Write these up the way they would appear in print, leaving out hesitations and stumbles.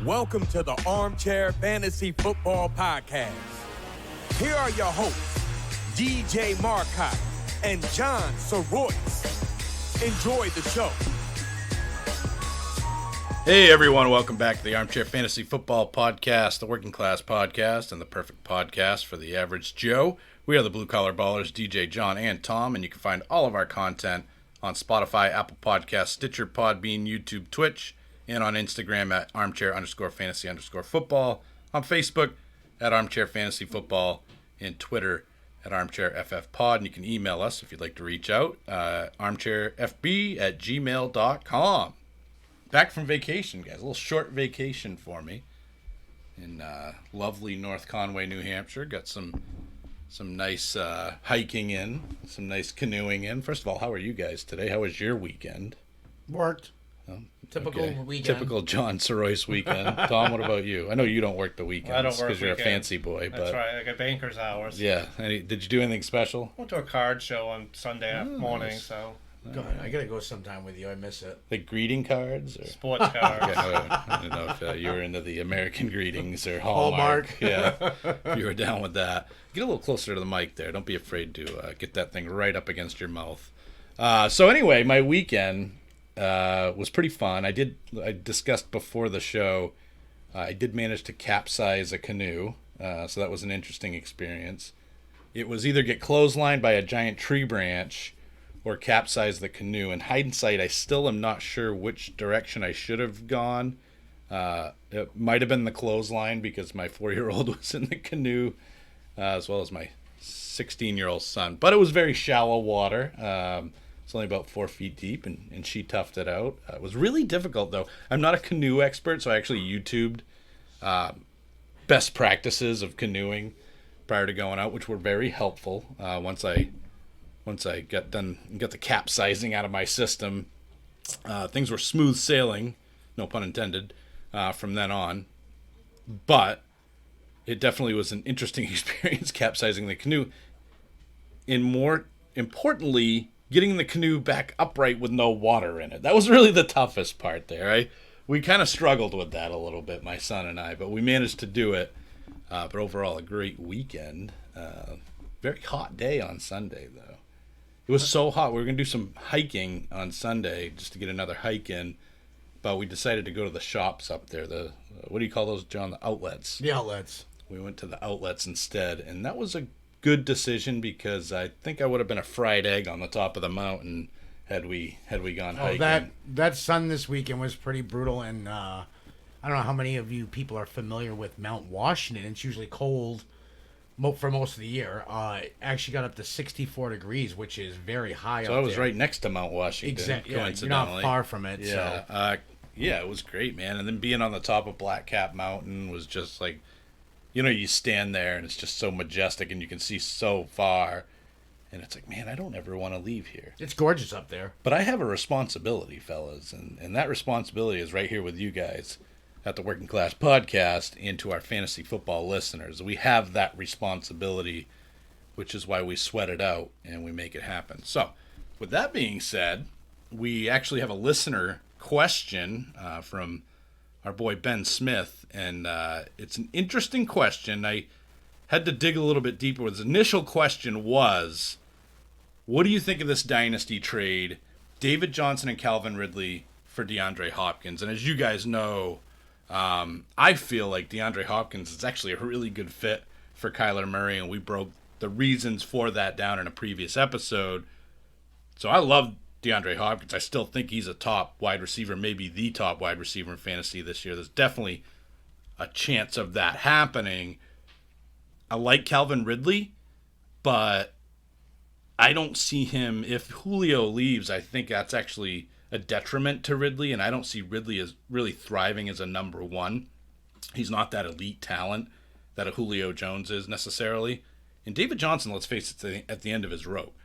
Welcome to the Armchair Fantasy Football Podcast. Here are your hosts, DJ Marcotte and John Soroyce. Enjoy the show. Hey everyone, welcome back to the Armchair Fantasy Football Podcast, the working class podcast and the perfect podcast for the average Joe. We are the Blue Collar Ballers, DJ, John, and Thom, and you can find all of our content on Spotify, Apple Podcasts, Stitcher, Podbean, YouTube, Twitch, and on Instagram at armchair_fantasy_football, on Facebook at Armchair Fantasy Football, and Twitter at ArmchairFFPod. And you can email us if you'd like to reach out, armchairfb@gmail.com. Back from vacation, guys. A little short vacation for me in lovely North Conway, New Hampshire. Got some nice hiking in, some nice canoeing in. First of all, how are you guys today? How was your weekend? Worked. Oh, Typical weekend. Typical John Soroyce weekend. Thom, what about you? I know you don't work the weekends. I don't work because you're a weekends. fancy boy. That's but right. I got banker's hours. yeah. Did you do anything special? Went to a card show on Sunday morning, nice. so I gotta go sometime with you. I miss it. Like greeting cards? Or? sports cards. I don't know if you were into the American greetings or Hallmark. Yeah, if you were down with that. Get a little closer to the mic there. Don't be afraid to get that thing right up against your mouth. So anyway, my weekend was pretty fun. I discussed before the show, I did manage to capsize a canoe, so that was an interesting experience. It was either get clotheslined by a giant tree branch or capsize the canoe. In hindsight, I still am not sure which direction I should have gone. It might have been the clothesline because my 4-year-old was in the canoe, as well as my 16-year-old son. But it was very shallow water. It's only about 4 feet deep, and she toughed it out. It was really difficult, though. I'm not a canoe expert, so I actually YouTubed best practices of canoeing prior to going out, which were very helpful. Once I got the capsizing out of my system, things were smooth sailing, no pun intended, from then on. But it definitely was an interesting experience capsizing the canoe. And more importantly, getting the canoe back upright with no water in it. That was really the toughest part there. We kind of struggled with that a little bit, my son and I, but we managed to do it. But overall, a great weekend. Very hot day on Sunday, though. It was so hot. We were going to do some hiking on Sunday just to get another hike in, but we decided to go to the shops up there. What do you call those, John? The outlets. The outlets. We went to the outlets instead, and that was a good decision because I think I would have been a fried egg on the top of the mountain had we gone hiking. That sun this weekend was pretty brutal, and I don't know how many of you people are familiar with Mount Washington. It's usually cold for most of the year. It actually got up to 64 degrees, which is very high up there. So I was right next to Mount Washington, exactly. Yeah, coincidentally. you're not far from it. Yeah, So. Yeah, it was great, man. And then being on the top of Black Cap Mountain was just like, you stand there and it's just so majestic and you can see so far. And it's like, man, I don't ever want to leave here. It's gorgeous up there. But I have a responsibility, fellas, and that responsibility is right here with you guys at the Working Class Podcast and to our fantasy football listeners. We have that responsibility, which is why we sweat it out and we make it happen. So, with that being said, we actually have a listener question from our boy Ben Smith, and it's an interesting question. I had to dig a little bit deeper. His initial question was, what do you think of this dynasty trade, David Johnson and Calvin Ridley for DeAndre Hopkins? And as you guys know, I feel like DeAndre Hopkins is actually a really good fit for Kyler Murray, and we broke the reasons for that down in a previous episode. So I love DeAndre Hopkins. I still think he's a top wide receiver, maybe the top wide receiver in fantasy this year. There's definitely a chance of that happening. I like Calvin Ridley, but I don't see him. If Julio leaves, I think that's actually a detriment to Ridley, and I don't see Ridley as really thriving as a number one. He's not that elite talent that a Julio Jones is necessarily. And David Johnson, let's face it, at the end of his rope.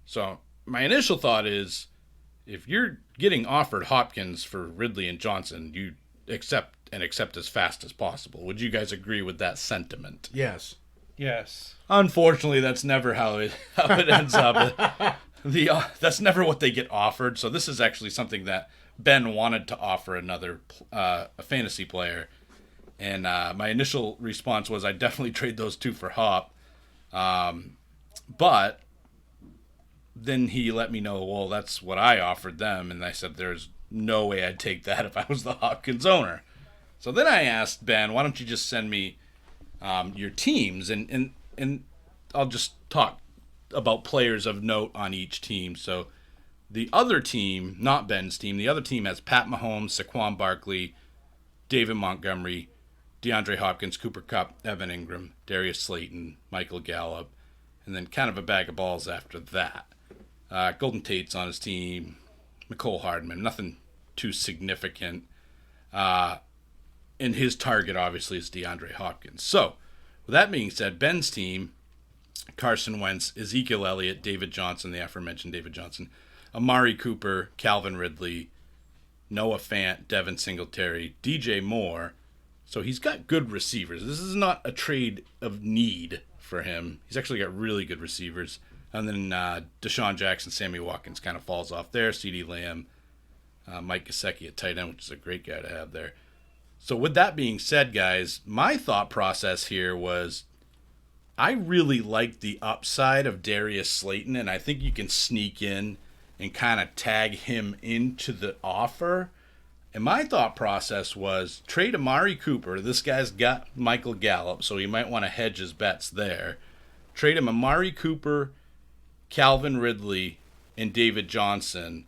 So my initial thought is, if you're getting offered Hopkins for Ridley and Johnson, you accept as fast as possible. Would you guys agree with that sentiment? Yes. Yes. Unfortunately, that's never how it ends up. That's never what they get offered. So this is actually something that Ben wanted to offer another a fantasy player, and my initial response was I'd definitely trade those two for Hop. But then he let me know, well, that's what I offered them, and I said there's no way I'd take that if I was the Hopkins owner. So then I asked Ben, why don't you just send me your teams, and I'll just talk about players of note on each team. So the other team, not Ben's team, the other team has Pat Mahomes, Saquon Barkley, David Montgomery, DeAndre Hopkins, Cooper Kupp, Evan Ingram, Darius Slayton, Michael Gallup, and then kind of a bag of balls after that. Golden Tate's on his team, McCole Hardman, nothing too significant. And his target, obviously, is DeAndre Hopkins. So, with that being said, Ben's team, Carson Wentz, Ezekiel Elliott, David Johnson, the aforementioned David Johnson, Amari Cooper, Calvin Ridley, Noah Fant, Devin Singletary, DJ Moore. So he's got good receivers. This is not a trade of need for him. He's actually got really good receivers. And then Deshaun Jackson, Sammy Watkins kind of falls off there. CeeDee Lamb, Mike Gesicki at tight end, which is a great guy to have there. So with that being said, guys, my thought process here was I really like the upside of Darius Slayton, and I think you can sneak in and kind of tag him into the offer. And my thought process was trade Amari Cooper. This guy's got Michael Gallup, so he might want to hedge his bets there. Trade him Amari Cooper, Calvin Ridley, and David Johnson,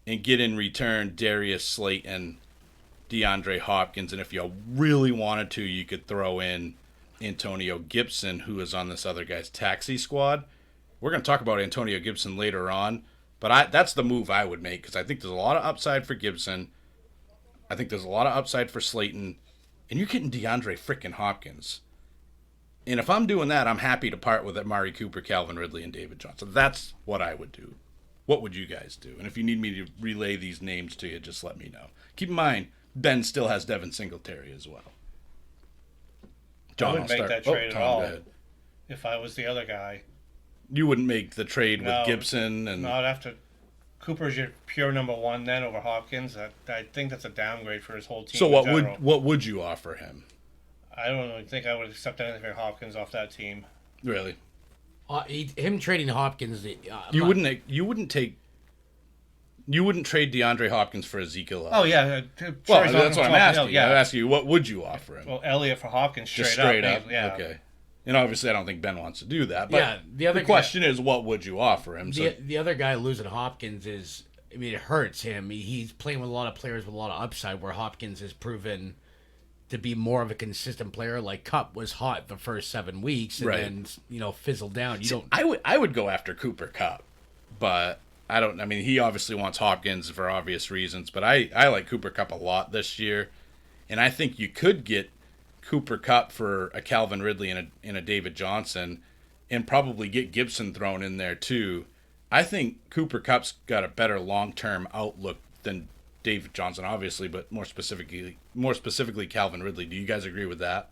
and get in return Darius Slayton, DeAndre Hopkins, and if you really wanted to, you could throw in Antonio Gibson, who is on this other guy's taxi squad. We're going to talk about Antonio Gibson later on, but that's the move I would make because I think there's a lot of upside for Gibson. I think there's a lot of upside for Slayton, and you're getting DeAndre freaking Hopkins. And if I'm doing that, I'm happy to part with Amari Cooper, Calvin Ridley, and David Johnson. That's what I would do. What would you guys do? And if you need me to relay these names to you, just let me know. Keep in mind, Ben still has Devin Singletary as well. John, I wouldn't make that trade at all. If I was the other guy. You wouldn't make the trade with Gibson? And no, I'd have to. Cooper's your pure number one then over Hopkins. I think that's a downgrade for his whole team. So what would you offer him? I don't really think I would accept anything for Hopkins off that team. Really? Him trading Hopkins. You wouldn't trade DeAndre Hopkins for Ezekiel Elliott. Oh yeah. Well, that's what I'm asking. Yeah. I'm asking you, what would you offer him? Well, Elliott for Hopkins straight up. Yeah. Okay. And obviously, I don't think Ben wants to do that. But the question is, what would you offer him? The other guy losing Hopkins is, I mean, it hurts him. He's playing with a lot of players with a lot of upside, where Hopkins has proven to be more of a consistent player. Like Kupp was hot the first 7 weeks, and then fizzled down. I would go after Cooper Kupp, but I don't. I mean, he obviously wants Hopkins for obvious reasons, but I like Cooper Kupp a lot this year, and I think you could get Cooper Kupp for a Calvin Ridley and a David Johnson, and probably get Gibson thrown in there too. I think Cooper Kupp's got a better long-term outlook than David Johnson, obviously, but more specifically Calvin Ridley. Do you guys agree with that?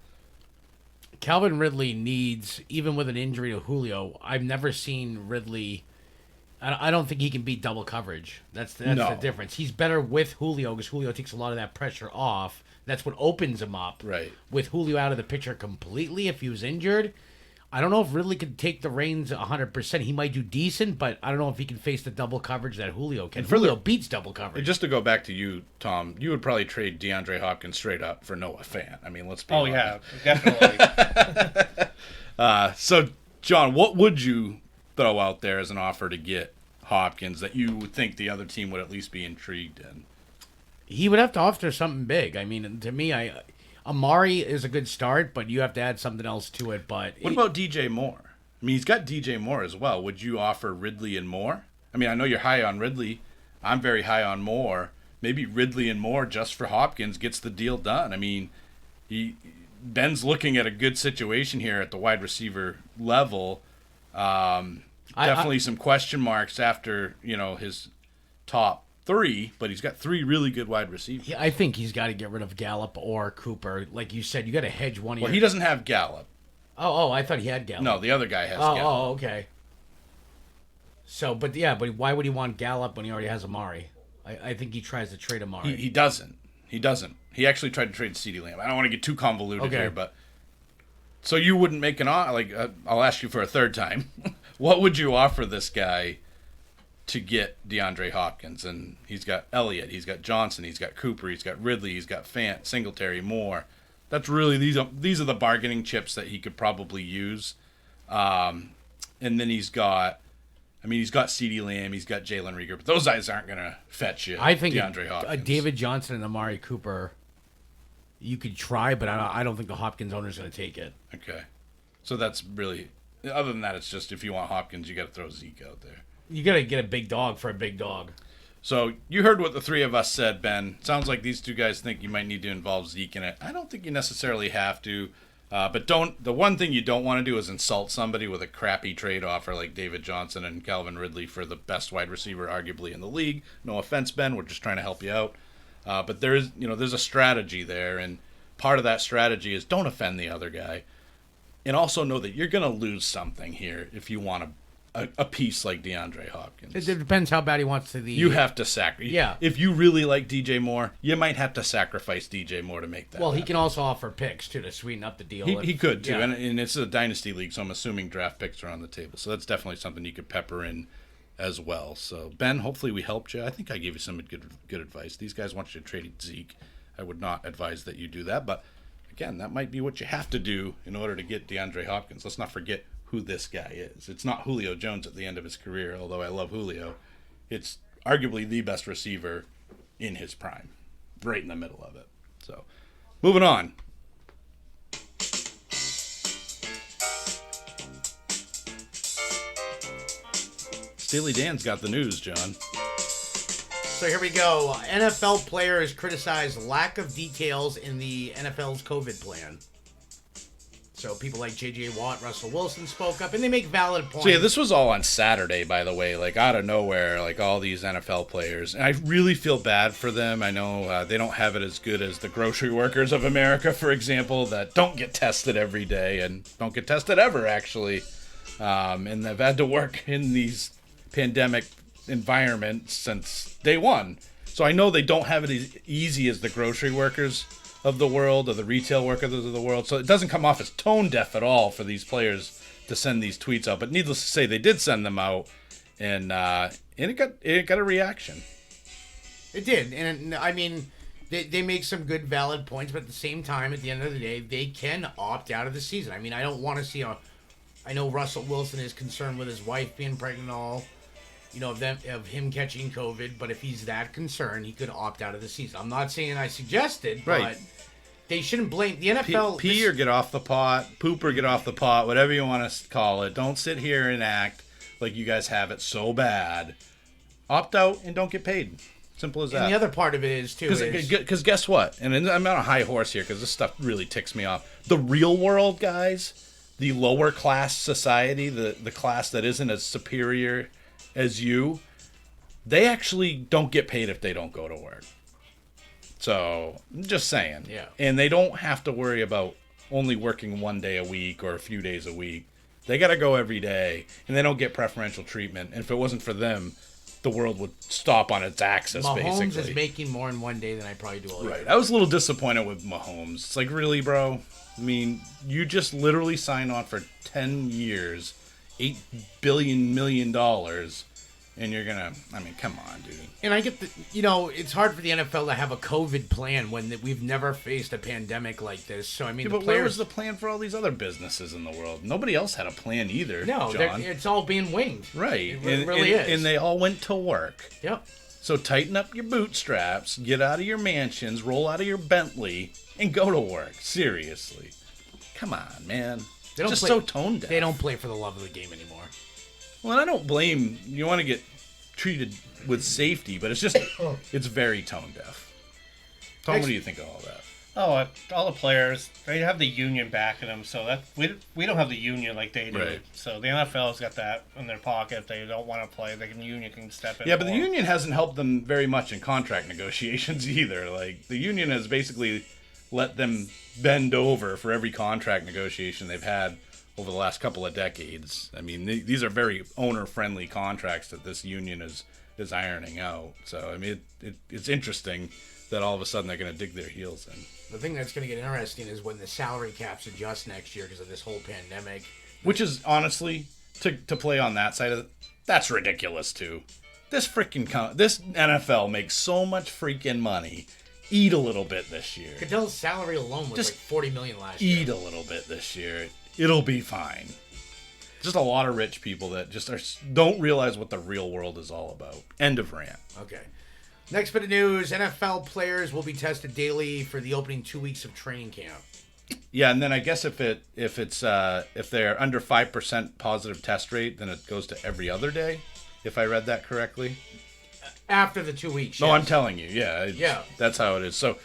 Calvin Ridley needs, even with an injury to Julio, I've never seen Ridley. I don't think he can beat double coverage. That's the difference. He's better with Julio because Julio takes a lot of that pressure off. That's what opens him up. Right. With Julio out of the picture completely, if he was injured, I don't know if Ridley could take the reins 100%. He might do decent, but I don't know if he can face the double coverage that Julio can. Julio beats double coverage. Just to go back to you, Tom, you would probably trade DeAndre Hopkins straight up for Noah Fant. I mean, let's be honest. Yeah, definitely. So, John, what would you throw out there as an offer to get Hopkins that you would think the other team would at least be intrigued in? He would have to offer something big. I mean, to me, Amari is a good start, but you have to add something else to it. But what about DJ Moore? I mean, he's got DJ Moore as well. Would you offer Ridley and Moore? I mean, I know you're high on Ridley. I'm very high on Moore. Maybe Ridley and Moore just for Hopkins gets the deal done. I mean, Ben's looking at a good situation here at the wide receiver level. Definitely some question marks after his top 3, but he's got 3 really good wide receivers. Yeah, I think he's got to get rid of Gallup or Cooper. Like you said, you got to hedge one of Well, he doesn't have Gallup. Oh, I thought he had Gallup. No, the other guy has Gallup. Oh, okay. So, but why would he want Gallup when he already has Amari? I think he tries to trade Amari. He doesn't. He actually tried to trade CeeDee Lamb. I don't want to get too convoluted here, but so you wouldn't make an offer? I'll ask you for a third time. What would you offer this guy to get DeAndre Hopkins? And he's got Elliott, he's got Johnson, he's got Cooper, he's got Ridley, he's got Fant, Singletary, Moore. That's really these are the bargaining chips that he could probably use. And then he's got CeeDee Lamb, he's got Jalen Reagor, but those guys aren't going to fetch you. I think DeAndre Hopkins. David Johnson and Amari Cooper, you could try, but I don't think the Hopkins owner's going to take it. Okay. So that's really, other than that, it's just if you want Hopkins, you got to throw Zeke out there. You got to get a big dog for a big dog. So you heard what the three of us said, Ben. Sounds like these two guys think you might need to involve Zeke in it. I don't think you necessarily have to. But the one thing you don't want to do is insult somebody with a crappy trade offer like David Johnson and Calvin Ridley for the best wide receiver arguably in the league. No offense, Ben. We're just trying to help you out. But there's a strategy there, and part of that strategy is don't offend the other guy, and also know that you're going to lose something here if you want a piece like DeAndre Hopkins. It depends how bad he wants to. You have to sacrifice. Yeah. If you really like DJ Moore, you might have to sacrifice DJ Moore to make that. Well, happen. he can also offer picks too to sweeten up the deal. He could too, yeah. and it's a dynasty league, so I'm assuming draft picks are on the table. So that's definitely something you could pepper in as well. So Ben, hopefully we helped you. I think I gave you some good advice. These guys want you to trade Zeke. I would not advise that you do that, but again, that might be what you have to do in order to get DeAndre Hopkins. Let's not forget who this guy is. It's not Julio Jones at the end of his career, although I love Julio. It's arguably the best receiver in his prime, right in the middle of it. So, moving on. Steely Dan's got the news, John. So here we go. NFL players criticize lack of details in the NFL's COVID plan. So people like J.J. Watt, Russell Wilson spoke up, and they make valid points. So yeah, this was all on Saturday, by the way, like out of nowhere, like all these NFL players. And I really feel bad for them. I know they don't have it as good as the grocery workers of America, for example, that don't get tested every day and don't get tested ever, actually. And they've had to work in these pandemic environments since day one. So I know they don't have it as easy as the grocery workers of the world or the retail workers of the world. So it doesn't come off as tone deaf at all for these players to send these tweets out. But needless to say, they did send them out, and it got a reaction. It did. And I mean, they make some good valid points, but at the same time, at the end of the day, they can opt out of the season. I mean, I don't want to see I know Russell Wilson is concerned with his wife being pregnant and all, of him catching COVID, but if he's that concerned, he could opt out of the season. I'm not saying I suggested, but they shouldn't blame the NFL. Pee or get off the pot, poop or get off the pot, whatever you want to call it. Don't sit here and act like you guys have it so bad. Opt out and don't get paid. Simple as that. And the other part of it is, too, because guess what? And I'm on a high horse here because this stuff really ticks me off. The real world guys, the lower class society, the class that isn't as superior as you, they actually don't get paid if they don't go to work. So, just saying. Yeah. And they don't have to worry about only working one day a week or a few days a week. They got to go every day, and they don't get preferential treatment. And if it wasn't for them, the world would stop on its axis, basically. Mahomes is making more in one day than I probably do all year. Right. I was a little disappointed with Mahomes. It's like, really, bro? I mean, you just literally signed on for 10 years, $8 million, and you're gonna, come on, dude. And I get it's hard for the NFL to have a COVID plan when we've never faced a pandemic like this. So, but where was the plan for all these other businesses in the world? Nobody else had a plan either, No, John. it's all being winged. Right. It really is. And they all went to work. Yep. So tighten up your bootstraps, get out of your mansions, roll out of your Bentley, and go to work. Seriously. Come on, man. They don't just play, so tone deaf. They don't play for the love of the game anymore. Well, I don't blame you. Want to get treated with safety, but it's just it's very tone deaf. Tom, what do you think of all that? Oh, all the players, they have the union backing them, so that we don't have the union like they do. Right. So the NFL's got that in their pocket. If they don't want to play, the union can step in. Yeah, but the union hasn't helped them very much in contract negotiations either. Like, the union has basically let them bend over for every contract negotiation they've had over the last couple of decades. I mean, these are very owner-friendly contracts that this union has is ironing out. So, I mean, it's interesting that all of a sudden they're going to dig their heels in. The thing that's going to get interesting is when the salary caps adjust next year because of this whole pandemic. Which is, honestly, to play on that side of it, that's ridiculous, too. This NFL makes so much freaking money. Eat a little bit this year. Goodell's salary alone was Just like $40 million last year. Eat a little bit this year. It'll be fine. Just a lot of rich people that just don't realize what the real world is all about. End of rant. Okay. Next bit of news: NFL players will be tested daily for the opening 2 weeks of training camp. Yeah, and then I guess if they're under 5% positive test rate, then it goes to every other day. If I read that correctly. After the 2 weeks. No, yes. I'm telling you. Yeah. That's how it is. So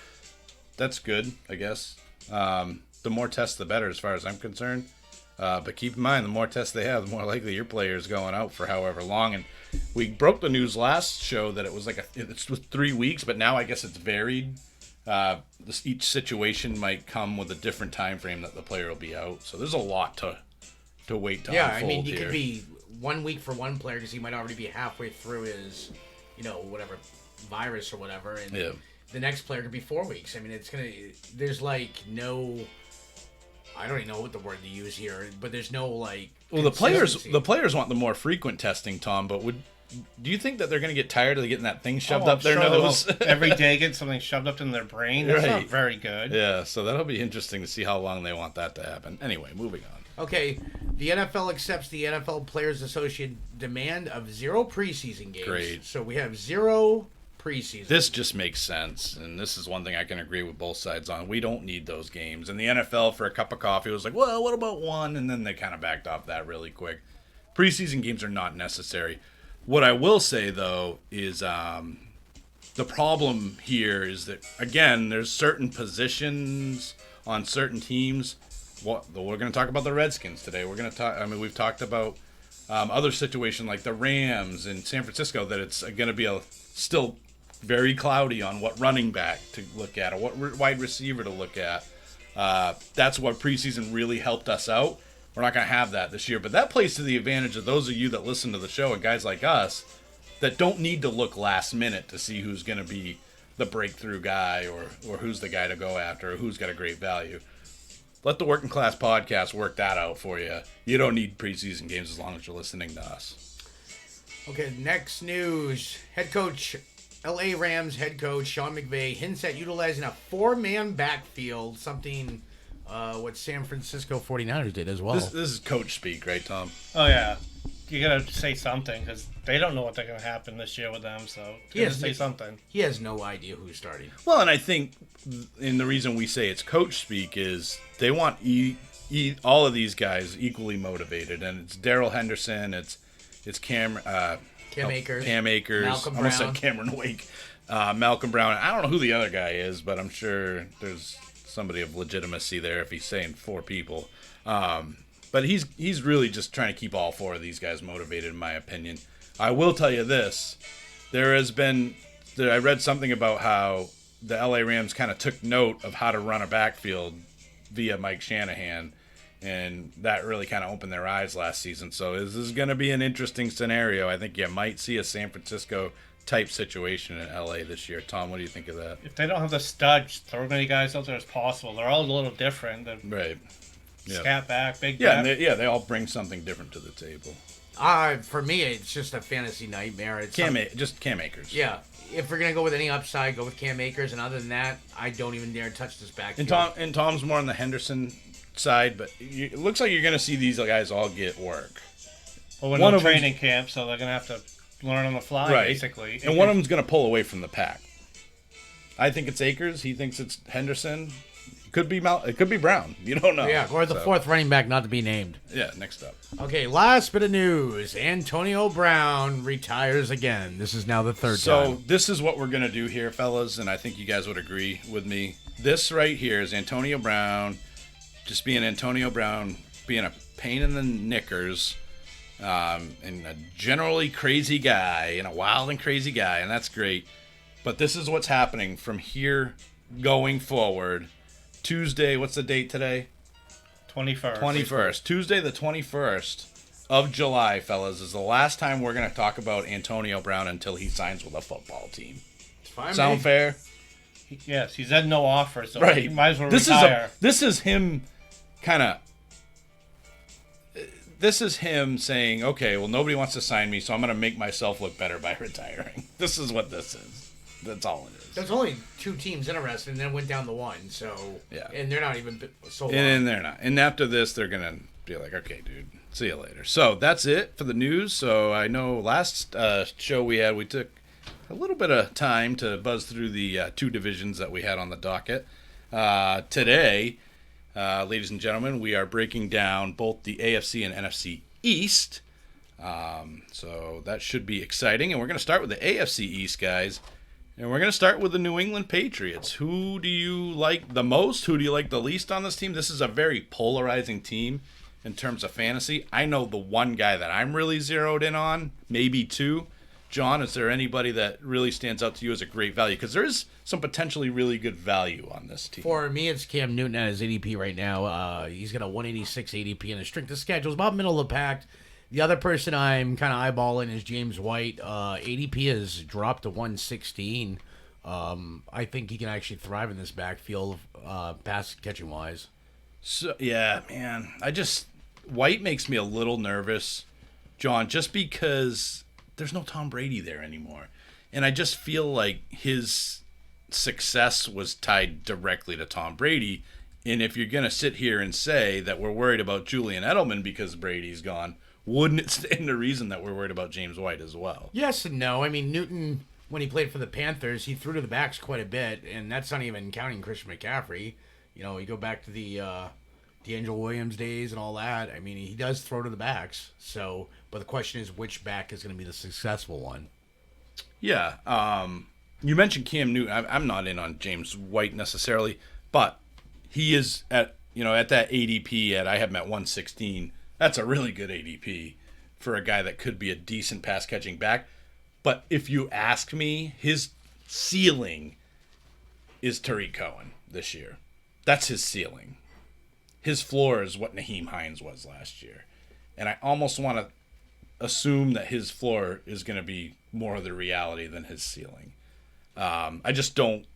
that's good, I guess. The more tests, the better, as far as I'm concerned. But keep in mind, the more tests they have, the more likely your player is going out for however long. And we broke the news last show that it was it's 3 weeks, but now I guess it's varied. Each situation might come with a different time frame that the player will be out. So there's a lot to wait to unfold. I mean, you here. could be 1 week for one player because he might already be halfway through his, whatever virus or whatever, and the next player could be 4 weeks. I mean, there's like no. I don't even know what the word to use here, but there's no like. Well, the players want the more frequent testing, Tom. But do you think that they're going to get tired of getting that thing shoved up their nose every day? Get something shoved up in their brain. That's not very good. Yeah, so that'll be interesting to see how long they want that to happen. Anyway, moving on. Okay, the NFL accepts the NFL Players Association demand of 0 preseason games. Great. So we have 0 preseason. This just makes sense, and this is one thing I can agree with both sides on. We don't need those games. And the NFL, for a cup of coffee, was like, well, what about one? And then they kind of backed off that really quick. Preseason games are not necessary. What I will say, though, is the problem here is that, again, there's certain positions on certain teams. We're going to talk about the Redskins today. We're going to talk. I mean, we've talked about other situations like the Rams in San Francisco that it's going to be still very cloudy on what running back to look at or what wide receiver to look at. That's what preseason really helped us out. We're not going to have that this year, but that plays to the advantage of those of you that listen to the show and guys like us that don't need to look last minute to see who's going to be the breakthrough guy or who's the guy to go after or who's got a great value. Let the Working Class Podcast work that out for you. You don't need preseason games as long as you're listening to us. Okay, next news. Head coach, LA Rams head coach Sean McVay hints at utilizing a 4-man backfield, something what San Francisco 49ers did as well. This is coach speak, right, Tom? Oh, yeah. You got to say something because they don't know what's going to happen this year with them, so you got to say something. He has no idea who's starting. Well, and I think and the reason we say it's coach speak is they want all of these guys equally motivated, and it's Darrell Henderson, it's Cam Akers, Malcolm Brown. I almost said Cameron Wake, Malcolm Brown. I don't know who the other guy is, but I'm sure there's somebody of legitimacy there if he's saying 4 people. But he's really just trying to keep all 4 of these guys motivated, in my opinion. I will tell you this: I read something about how the LA Rams kind of took note of how to run a backfield via Mike Shanahan, and that really kind of opened their eyes last season. So this is going to be an interesting scenario. I think you might see a San Francisco type situation in LA this year. Tom, what do you think of that? If they don't have the studs, throw as many guys out there as possible. They're all a little different. Right. Yeah. Scat back, big back. Yeah, they all bring something different to the table. For me, it's just a fantasy nightmare. It's just Cam Akers. Yeah. If we're going to go with any upside, go with Cam Akers. And other than that, I don't even dare touch this backfield. And Tom's more on the Henderson side, but it looks like you're going to see these guys all get work. Well, we're in training camp, so they're going to have to learn on the fly, basically. And one of them's going to pull away from the pack. I think it's Akers. He thinks it's Henderson. It could be Brown. You don't know. Yeah, or the 4th running back not to be named. Yeah, next up. Okay, last bit of news. Antonio Brown retires again. This is now the 3rd time. So this is what we're going to do here, fellas, and I think you guys would agree with me. This right here is Antonio Brown just being Antonio Brown, being a pain in the knickers, and a generally crazy guy, and a wild and crazy guy, and that's great. But this is what's happening from here going forward. Tuesday, what's the date today? 21st. 21st. Tuesday the 21st. of July, fellas, is the last time we're going to talk about Antonio Brown until he signs with a football team. Sound fair? Yes, he's had no offer, so right. he might as well retire. This is him kind of... This is him saying, okay, well, nobody wants to sign me, so I'm going to make myself look better by retiring. This is what this is. That's all it is. There's only 2 teams interested, and then it went down to 1. So, yeah. And they're not even sold. And they're not. And after this, they're going to be like, okay, dude, see you later. So that's it for the news. So I know last show we took a little bit of time to buzz through the 2 divisions that we had on the docket. Today, ladies and gentlemen, we are breaking down both the AFC and NFC East. So that should be exciting. And we're going to start with the AFC East, guys. And we're going to start with the New England Patriots. Who do you like the most? Who do you like the least on this team? This is a very polarizing team in terms of fantasy. I know the one guy that I'm really zeroed in on, maybe 2. John, is there anybody that really stands out to you as a great value? Because there is some potentially really good value on this team. For me, it's Cam Newton at his ADP right now. He's got a 186 ADP, and his strength of schedule is about middle of the pack. The other person I'm kind of eyeballing is James White. ADP has dropped to 116. I think he can actually thrive in this backfield, pass catching wise. So yeah, man, White makes me a little nervous, John, just because there's no Tom Brady there anymore, and I just feel like his success was tied directly to Tom Brady. And if you're gonna sit here and say that we're worried about Julian Edelman because Brady's gone, wouldn't it stand to reason that we're worried about James White as well? Yes and no. I mean, Newton, when he played for the Panthers, he threw to the backs quite a bit, and that's not even counting Christian McCaffrey. You know, you go back to the D'Angelo Williams days and all that. I mean, he does throw to the backs. So, but the question is, which back is going to be the successful one? Yeah. You mentioned Cam Newton. I'm not in on James White necessarily, but he is at that ADP I have him at 116. That's a really good ADP for a guy that could be a decent pass-catching back. But if you ask me, his ceiling is Tariq Cohen this year. That's his ceiling. His floor is what Nyheim Hines was last year. And I almost want to assume that his floor is going to be more of the reality than his ceiling. I just don't...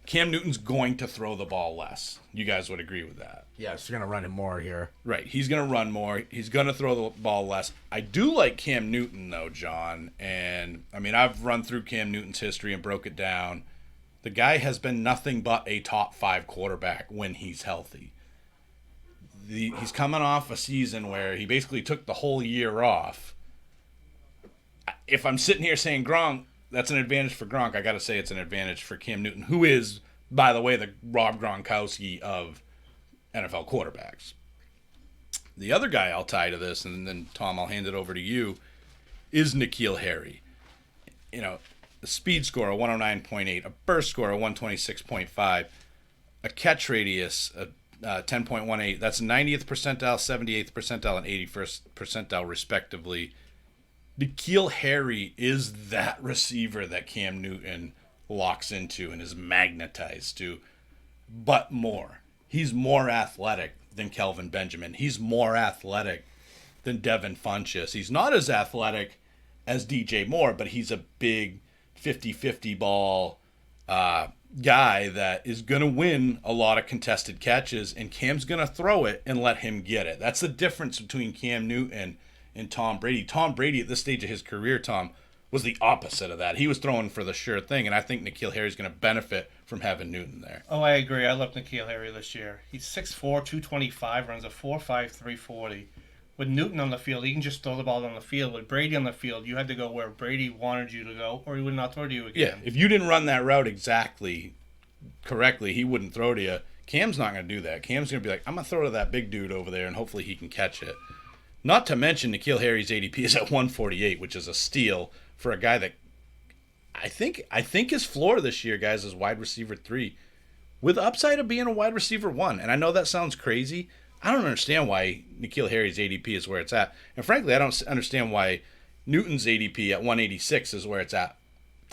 Cam Newton's going to throw the ball less. You guys would agree with that. Yes, you're going to run him more here. Right. He's going to run more. He's going to throw the ball less. I do like Cam Newton, though, John. And, I mean, I've run through Cam Newton's history and broke it down. The guy has been nothing but a top 5 quarterback when he's healthy. He's coming off a season where he basically took the whole year off. If I'm sitting here saying Gronk, that's an advantage for Gronk, I got to say it's an advantage for Cam Newton, who is, by the way, the Rob Gronkowski of NFL quarterbacks. The other guy I'll tie to this, and then, Tom, I'll hand it over to you, is N'Keal Harry. You know, a speed score of 109.8, a burst score of 126.5, a catch radius of 10.18. That's 90th percentile, 78th percentile, and 81st percentile, respectively. N'Keal Harry is that receiver that Cam Newton locks into and is magnetized to, but more. He's more athletic than Kelvin Benjamin. He's more athletic than Devin Funchess. He's not as athletic as DJ Moore, but he's a big 50-50 ball guy that is going to win a lot of contested catches, and Cam's going to throw it and let him get it. That's the difference between Cam Newton and Tom Brady. Tom Brady at this stage of his career, Tom, was the opposite of that. He was throwing for the sure thing, and I think N'Keal Harry's going to benefit from having Newton there. Oh, I agree. I love N'Keal Harry this year. He's 6'4", 225, runs a 4.5, 340. With Newton on the field, he can just throw the ball on the field. With Brady on the field, you had to go where Brady wanted you to go, or he would not throw to you again. Yeah, if you didn't run that route exactly correctly, he wouldn't throw to you. Cam's not going to do that. Cam's going to be like, I'm going to throw to that big dude over there, and hopefully he can catch it. Not to mention N'Keal Harry's ADP is at 148, which is a steal for a guy that I think his floor this year, guys, is wide receiver 3 with upside of being a wide receiver 1. And I know that sounds crazy. I don't understand why N'Keal Harry's ADP is where it's at. And frankly, I don't understand why Newton's ADP at 186 is where it's at.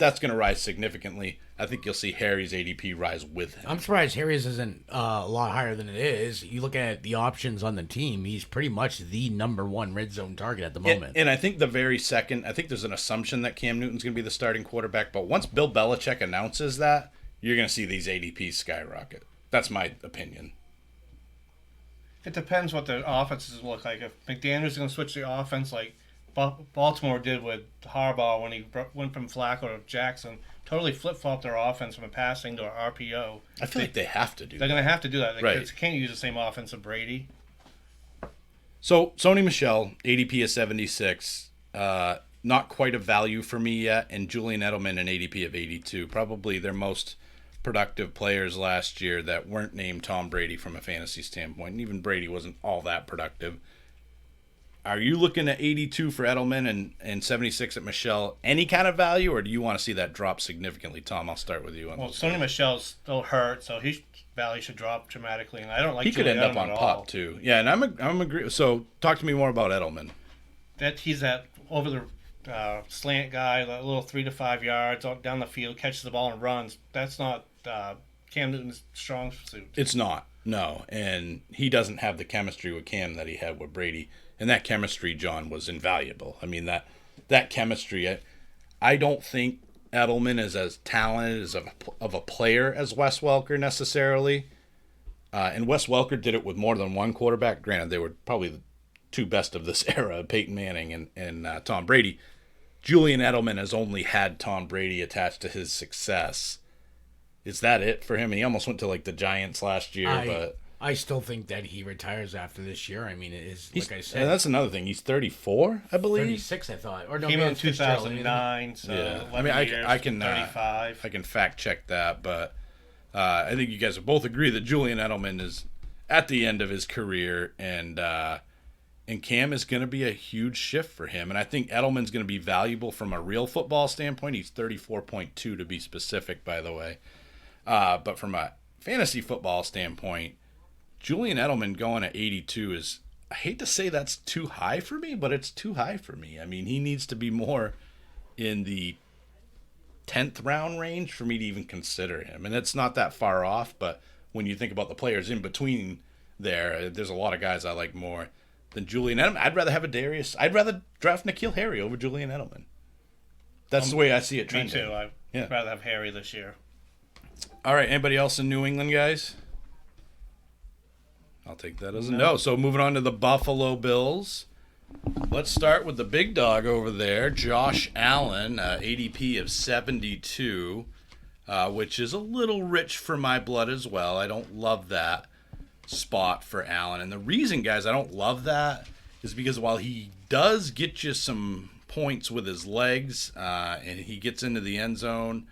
that's going to rise significantly. I think you'll see Harry's ADP rise with him. I'm surprised Harry's isn't a lot higher than it is. You look at the options on the team, he's pretty much the number one red zone target at the moment. And I think the very second, I think there's an assumption that Cam Newton's going to be the starting quarterback, but once Bill Belichick announces that, you're going to see these ADPs skyrocket. That's my opinion. It depends what the offenses look like. If McDaniel's going to switch the offense like Baltimore did with Harbaugh when he went from Flacco to Jackson, totally flip-flopped their offense from a passing to an RPO. I feel like they have to do that. They're going to have to do that. They Right. can't use the same offense of Brady. So, Sony Michel, ADP is 76. Not quite a value for me yet. And Julian Edelman, an ADP of 82. Probably their most productive players last year that weren't named Tom Brady from a fantasy standpoint. And even Brady wasn't all that productive. Are you looking at 82 for Edelman and 76 at Michel? Any kind of value, or do you want to see that drop significantly? Tom, I'll start with you. Well, Sony Michel's still hurt, so his value should drop dramatically. And I don't like he could Julian end up Edelman on pop too. Yeah, and I'm agree. So talk to me more about Edelman. That he's that over the slant guy, that little 3 to 5 yards down the field, catches the ball and runs. That's not Cam Newton's strong suit. It's not. No, and he doesn't have the chemistry with Cam that he had with Brady. And that chemistry, John, was invaluable. I mean, that chemistry, I don't think Edelman is as talented as of a player as Wes Welker necessarily. And Wes Welker did it with more than one quarterback. Granted, they were probably the two best of this era, Peyton Manning and Tom Brady. Julian Edelman has only had Tom Brady attached to his success. Is that it for him? And he almost went to like the Giants last year, but I still think that he retires after this year. I mean, it is like I said. And that's another thing. He's 34, I believe. 36, I thought. Or no, Came in Fitzgerald. 2009, so Yeah, 11 I mean, years, I can 35. I can fact check that, but I think you guys will both agree that Julian Edelman is at the end of his career, and Cam is going to be a huge shift for him. And I think Edelman's going to be valuable from a real football standpoint. He's 34.2 to be specific, by the way. But from a fantasy football standpoint, Julian Edelman going at 82 is, I hate to say that's too high for me, but it's too high for me. I mean, he needs to be more in the 10th round range for me to even consider him. And it's not that far off, but when you think about the players in between there's a lot of guys I like more than Julian Edelman. I'd rather have I'd rather draft N'Keal Harry over Julian Edelman. That's the way I see it trending. Me too. I'd rather have Harry this year. All right, anybody else in New England, guys? I'll take that as a no. So moving on to the Buffalo Bills. Let's start with the big dog over there, Josh Allen, ADP of 72, which is a little rich for my blood as well. I don't love that spot for Allen. And the reason, guys, I don't love that is because while he does get you some points with his legs and he gets into the end zone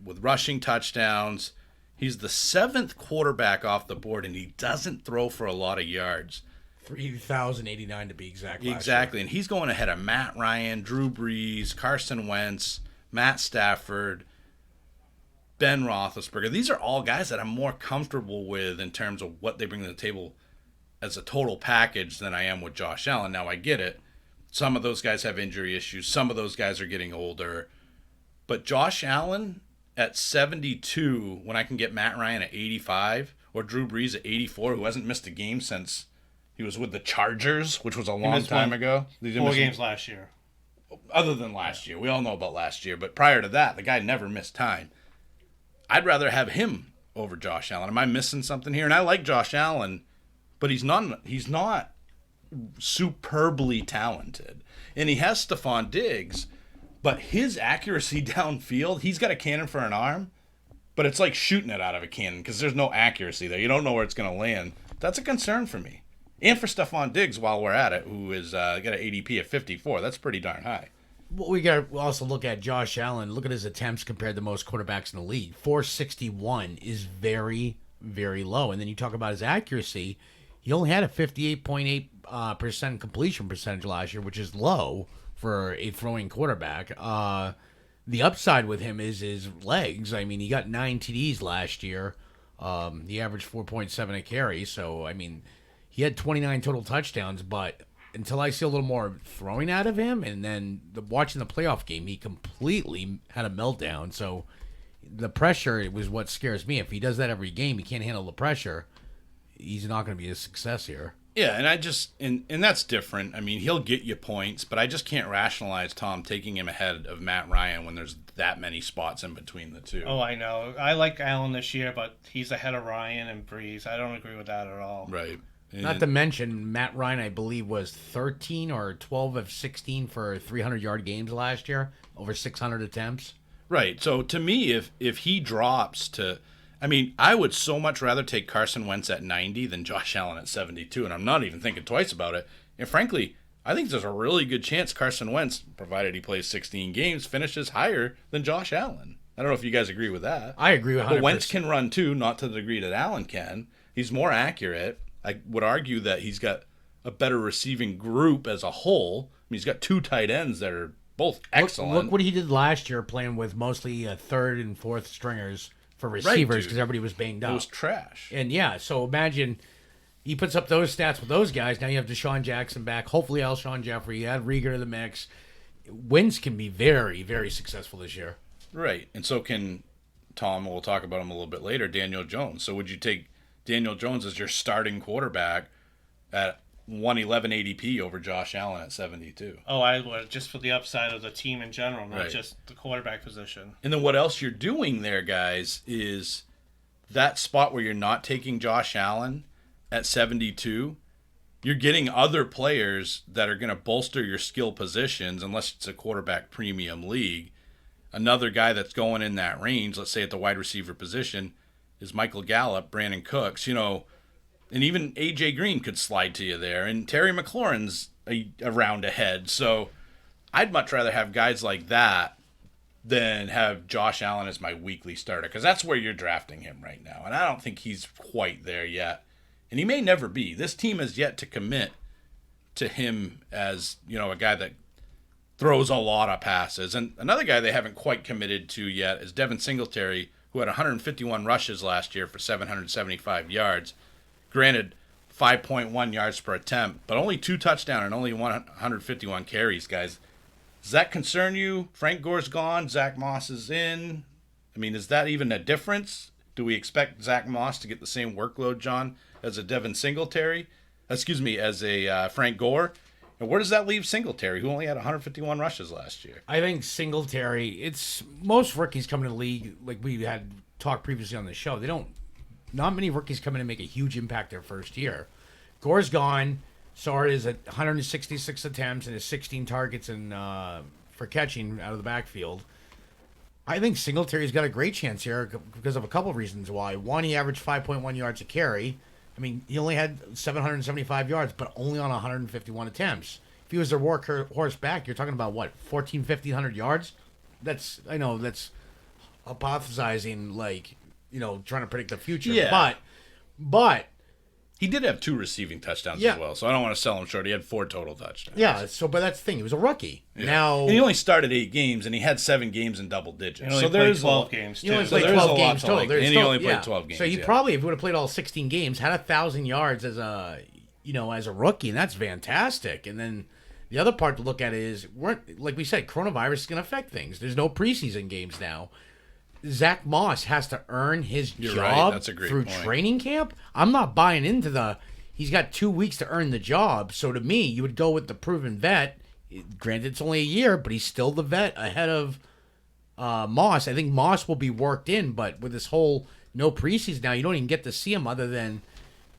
with rushing touchdowns, he's the 7th quarterback off the board, and he doesn't throw for a lot of yards. 3,089 to be exact. Exactly, and he's going ahead of Matt Ryan, Drew Brees, Carson Wentz, Matt Stafford, Ben Roethlisberger. These are all guys that I'm more comfortable with in terms of what they bring to the table as a total package than I am with Josh Allen. Now, I get it. Some of those guys have injury issues. Some of those guys are getting older. But Josh Allen at 72, when I can get Matt Ryan at 85, or Drew Brees at 84, who hasn't missed a game since he was with the Chargers, which was a long time ago. 4 games last year. Other than last year. We all know about last year. But prior to that, the guy never missed time. I'd rather have him over Josh Allen. Am I missing something here? And I like Josh Allen, but he's not superbly talented. And he has Stephon Diggs, but his accuracy downfield, he's got a cannon for an arm, but it's like shooting it out of a cannon because there's no accuracy there. You don't know where it's going to land. That's a concern for me. And for Stephon Diggs, while we're at it, who is got an ADP of 54. That's pretty darn high. Well, we got to also look at Josh Allen. Look at his attempts compared to most quarterbacks in the league. 461 is very, very low. And then you talk about his accuracy. He only had a 58.8% completion percentage last year, which is low for a throwing quarterback. The upside with him is his legs. I mean, he got 9 TDs last year. He averaged 4.7 a carry. So, I mean, he had 29 total touchdowns, but until I see a little more throwing out of him, and then watching the playoff game, he completely had a meltdown. So the pressure was what scares me. If he does that every game, he can't handle the pressure. He's not going to be a success here. Yeah, and I just and that's different. I mean, he'll get you points, but I just can't rationalize Thom taking him ahead of Matt Ryan when there's that many spots in between the two. Oh, I know. I like Allen this year, but he's ahead of Ryan and Breeze. I don't agree with that at all. Right. Not to mention, Matt Ryan, I believe, was 13 or 12 of 16 for 300-yard games last year, over 600 attempts. Right. So to me, if he drops to, I mean, I would so much rather take Carson Wentz at 90 than Josh Allen at 72, and I'm not even thinking twice about it. And frankly, I think there's a really good chance Carson Wentz, provided he plays 16 games, finishes higher than Josh Allen. I don't know if you guys agree with that. I agree with 100%. But Wentz can run too, not to the degree that Allen can. He's more accurate. I would argue that he's got a better receiving group as a whole. I mean, he's got two tight ends that are both excellent. Look what he did last year, playing with mostly third and fourth stringers for receivers because everybody was banged up. It was trash. And yeah, so imagine he puts up those stats with those guys. Now you have Deshaun Jackson back. Hopefully Alshon Jeffrey. You add Rieger to the mix. Wentz can be very, very successful this year. Right. And so can Thom. We'll talk about him a little bit later. Daniel Jones. So would you take Daniel Jones as your starting quarterback at 111 ADP over Josh Allen at 72? Oh, I would, just for the upside of the team in general, not Right. just the quarterback position. And then what else you're doing there, guys, is that spot where you're not taking Josh Allen at 72, you're getting other players that are going to bolster your skill positions unless it's a quarterback premium league. Another guy that's going in that range, let's say at the wide receiver position, is Michael Gallup, Brandon Cooks, and even A.J. Green could slide to you there. And Terry McLaurin's a round ahead. So I'd much rather have guys like that than have Josh Allen as my weekly starter, because that's where you're drafting him right now. And I don't think he's quite there yet. And he may never be. This team has yet to commit to him as, a guy that throws a lot of passes. And another guy they haven't quite committed to yet is Devin Singletary, who had 151 rushes last year for 775 yards. Granted, 5.1 yards per attempt, but only 2 touchdowns and only 151 carries, guys. Does that concern you? Frank Gore's gone. Zach Moss is in. I mean, is that even a difference? Do we expect Zach Moss to get the same workload, John, as a Devin Singletary? As a Frank Gore? And where does that leave Singletary, who only had 151 rushes last year? I think Singletary, it's most rookies coming to the league, like we had talked previously on the show, not many rookies come in and make a huge impact their first year. Gore's gone. Sard is at 166 attempts and his 16 targets for catching out of the backfield. I think Singletary's got a great chance here because of a couple of reasons why. One, he averaged 5.1 yards a carry. I mean, he only had 775 yards, but only on 151 attempts. If he was their workhorse back, you're talking about, 1,500 yards? That's hypothesizing, trying to predict the future. Yeah. But he did have 2 receiving touchdowns as well, so I don't want to sell him short. He had 4 total touchdowns. Yeah, but that's the thing. He was a rookie. Yeah. Now, and he only started 8 games, and he had 7 games in double digits. So there's 12 games, too. He only played 12 games total. And he only played 12 games. So he probably, if he would have played all 16 games, had 1,000 yards as a rookie, and that's fantastic. And then the other part to look at is, like we said, coronavirus is going to affect things. There's no preseason games now. Zach Moss has to earn his job through training camp. I'm not buying into he's got 2 weeks to earn the job. So to me, you would go with the proven vet. Granted, it's only a year, but he's still the vet ahead of Moss. I think Moss will be worked in, but with this whole no preseason now, you don't even get to see him other than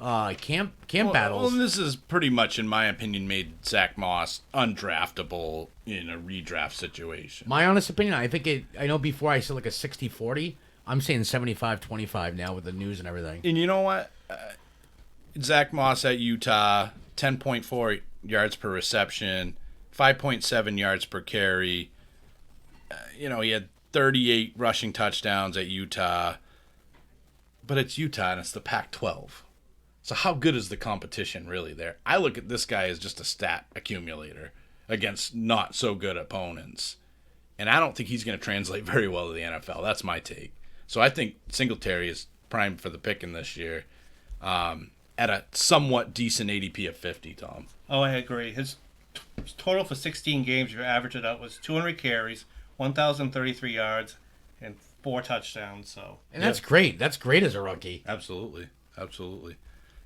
camp battles. Well, this is pretty much, in my opinion, made Zach Moss undraftable in a redraft situation. My honest opinion, I know before I said like a 60-40. I'm saying 75-25 now with the news and everything. And you know what? Zach Moss at Utah, 10.4 yards per reception, 5.7 yards per carry. He had 38 rushing touchdowns at Utah. But it's Utah and it's the Pac-12. So how good is the competition really there? I look at this guy as just a stat accumulator against not so good opponents. And I don't think he's going to translate very well to the NFL. That's my take. So I think Singletary is primed for the picking this year. at a somewhat decent ADP of 50, Tom. Oh, I agree. His total for 16 games, you average it out, was 200 carries, 1,033 yards, and 4 touchdowns. So, and that's great. That's great as a rookie. Absolutely.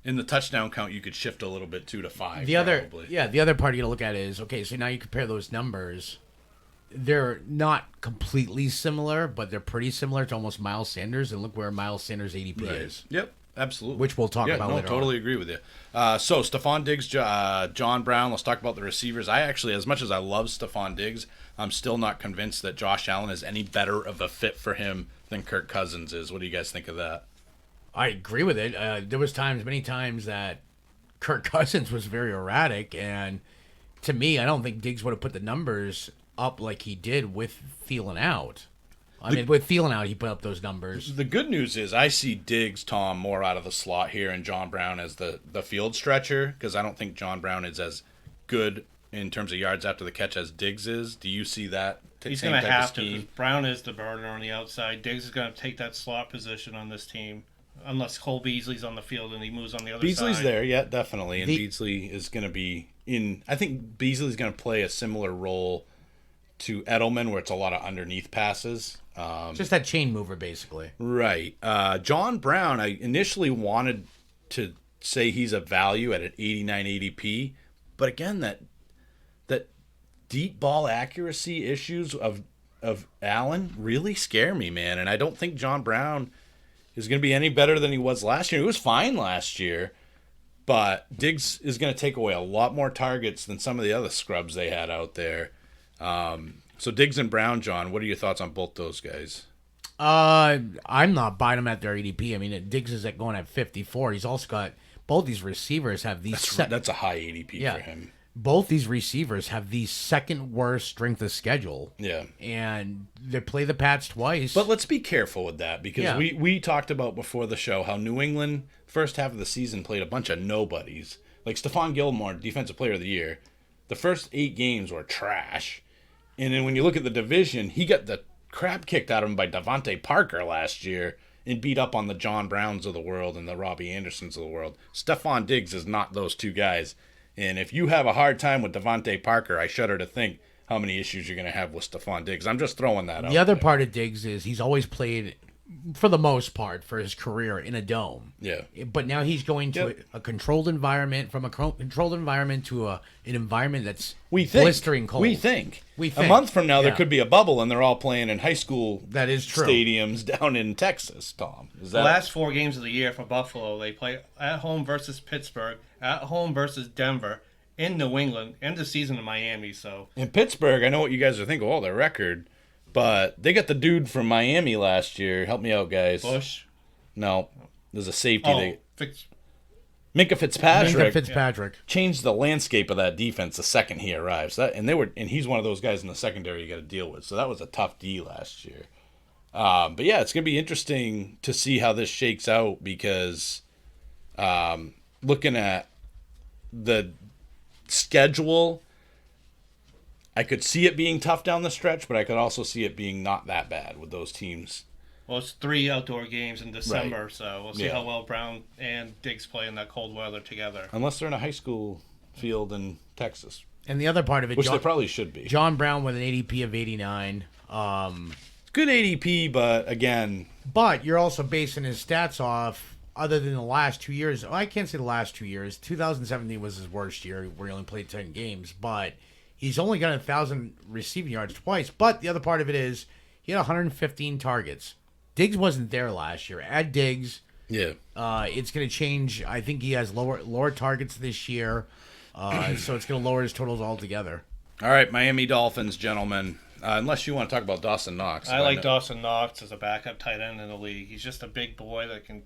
In the touchdown count, you could shift a little bit too to 5. The probably. other part you got to look at is, okay, so now you compare those numbers. They're not completely similar, but they're pretty similar to almost Miles Sanders. And look where Miles Sanders' ADP is. Yep, absolutely. Which we'll talk about later totally on. agree with you. So Stephon Diggs, John Brown, let's talk about the receivers. I actually, as much as I love Stephon Diggs, I'm still not convinced that Josh Allen is any better of a fit for him than Kirk Cousins is. What do you guys think of that? I agree with it. There was many times that Kirk Cousins was very erratic, and to me, I don't think Diggs would have put the numbers up like he did with Thielen out. With Thielen out, he put up those numbers. The good news is I see Diggs, Tom, more out of the slot here, and John Brown as the field stretcher, because I don't think John Brown is as good in terms of yards after the catch as Diggs is. Do you see that? He's going to have to, because Brown is the burner on the outside. Diggs is going to take that slot position on this team. Unless Cole Beasley's on the field and he moves on the other side. Beasley's there, yeah, definitely. And Beasley is going to be I think Beasley's going to play a similar role to Edelman, where it's a lot of underneath passes. Just that chain mover, basically. Right. John Brown, I initially wanted to say he's a value at an 89 ADP. But again, that deep ball accuracy issues of Allen really scare me, man. And I don't think John Brown is going to be any better than he was last year. He was fine last year, but Diggs is going to take away a lot more targets than some of the other scrubs they had out there. So Diggs and Brown, John, what are your thoughts on both those guys? I'm not buying them at their ADP. I mean, Diggs is going at 54. He's also got both these receivers have these. That's a high ADP for him. Both these receivers have the second worst strength of schedule. Yeah. And they play the Pats twice. But let's be careful with that, because we talked about before the show how New England, first half of the season, played a bunch of nobodies. Like Stephon Gilmore, Defensive Player of the Year. The first 8 games were trash. And then when you look at the division, he got the crap kicked out of him by Devontae Parker last year and beat up on the John Browns of the world and the Robbie Andersons of the world. Stephon Diggs is not those two guys. And if you have a hard time with Devontae Parker, I shudder to think how many issues you're going to have with Stephon Diggs. I'm just throwing that out. The other part of Diggs is he's always played, for the most part, for his career in a dome. Yeah. But now he's going to a controlled environment, from a controlled environment to an environment that's blistering cold. We think. A month from now, there could be a bubble, and they're all playing in high school that is true. Stadiums down in Texas, Tom. The last 4 games of the year for Buffalo, they play at home versus Pittsburgh, at home versus Denver, in New England, end of season in Miami. So in Pittsburgh, I know what you guys are thinking. Oh, their record. But they got the dude from Miami last year. Help me out, guys. Bush? No. There's a safety. Minka Fitzpatrick. Yeah. Changed the landscape of that defense the second he arrives. And he's one of those guys in the secondary you got to deal with. So that was a tough D last year. But yeah, it's going to be interesting to see how this shakes out, because looking at the schedule, I could see it being tough down the stretch, but I could also see it being not that bad with those teams. Well, it's 3 outdoor games in December, so we'll see how well Brown and Diggs play in that cold weather together. Unless they're in a high school field in Texas. And the other part of it, which they probably should be. John Brown with an ADP of 89. Good ADP, but again... But you're also basing his stats off, other than the last 2 years. Well, I can't say the last 2 years. 2017 was his worst year, where he only played 10 games, but... He's only got 1,000 receiving yards twice, but the other part of it is he had 115 targets. Diggs wasn't there last year. Add Diggs. Yeah. It's going to change. I think he has lower targets this year, so it's going to lower his totals altogether. All right, Miami Dolphins, gentlemen. Unless you want to talk about Dawson Knox. I like Dawson Knox as a backup tight end in the league. He's just a big boy that can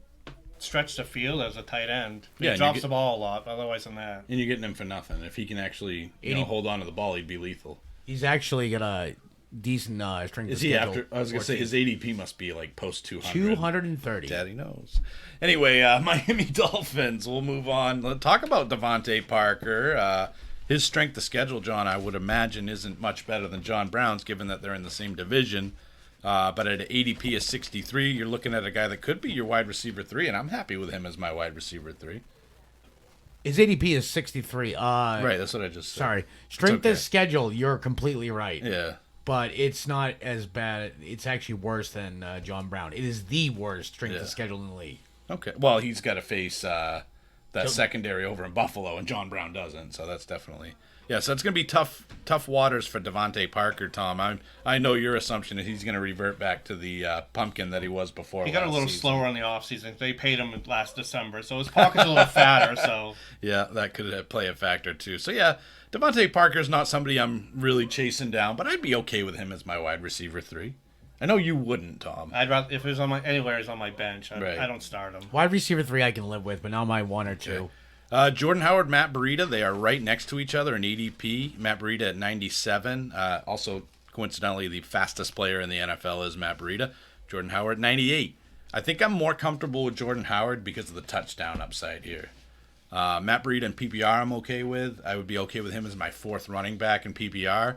stretch the field as a tight end. He drops the ball a lot, but otherwise than that. And you're getting him for nothing. If he can actually hold on to the ball, he'd be lethal. He's actually got a decent strength of schedule. Is he after? I was going to say his ADP must be like post 200. 230. Daddy knows. Anyway, Miami Dolphins. We'll move on. Let's talk about Devontae Parker. His strength of schedule, John, I would imagine isn't much better than John Brown's, given that they're in the same division. But at an ADP of 63, you're looking at a guy that could be your wide receiver 3, and I'm happy with him as my wide receiver 3. His ADP is 63. Right, that's what I just said. Sorry. Strength okay. of schedule, you're completely right. Yeah. But it's not as bad. It's actually worse than John Brown. It is the worst strength of schedule in the league. Okay. Well, he's got to face that secondary over in Buffalo, and John Brown doesn't. So that's definitely... Yeah, so it's going to be tough waters for Devontae Parker, Tom. I know your assumption is he's going to revert back to the pumpkin that he was before. He got a little slower in the offseason. They paid him last December, so his pocket's a little fatter. So yeah, that could play a factor too. So yeah, Devontae Parker's not somebody I'm really chasing down, but I'd be okay with him as my wide receiver 3. I know you wouldn't, Tom. I'd rather if it was anywhere he's on my bench. Right. I don't start him. Wide receiver 3 I can live with, but not my 1 or 2. Okay. Jordan Howard, Matt Breida, they are right next to each other in ADP. Matt Breida at 97. Also, coincidentally, the fastest player in the NFL is Matt Breida. Jordan Howard, 98. I think I'm more comfortable with Jordan Howard because of the touchdown upside here. Matt Breida in PPR I'm okay with. I would be okay with him as my 4th running back in PPR.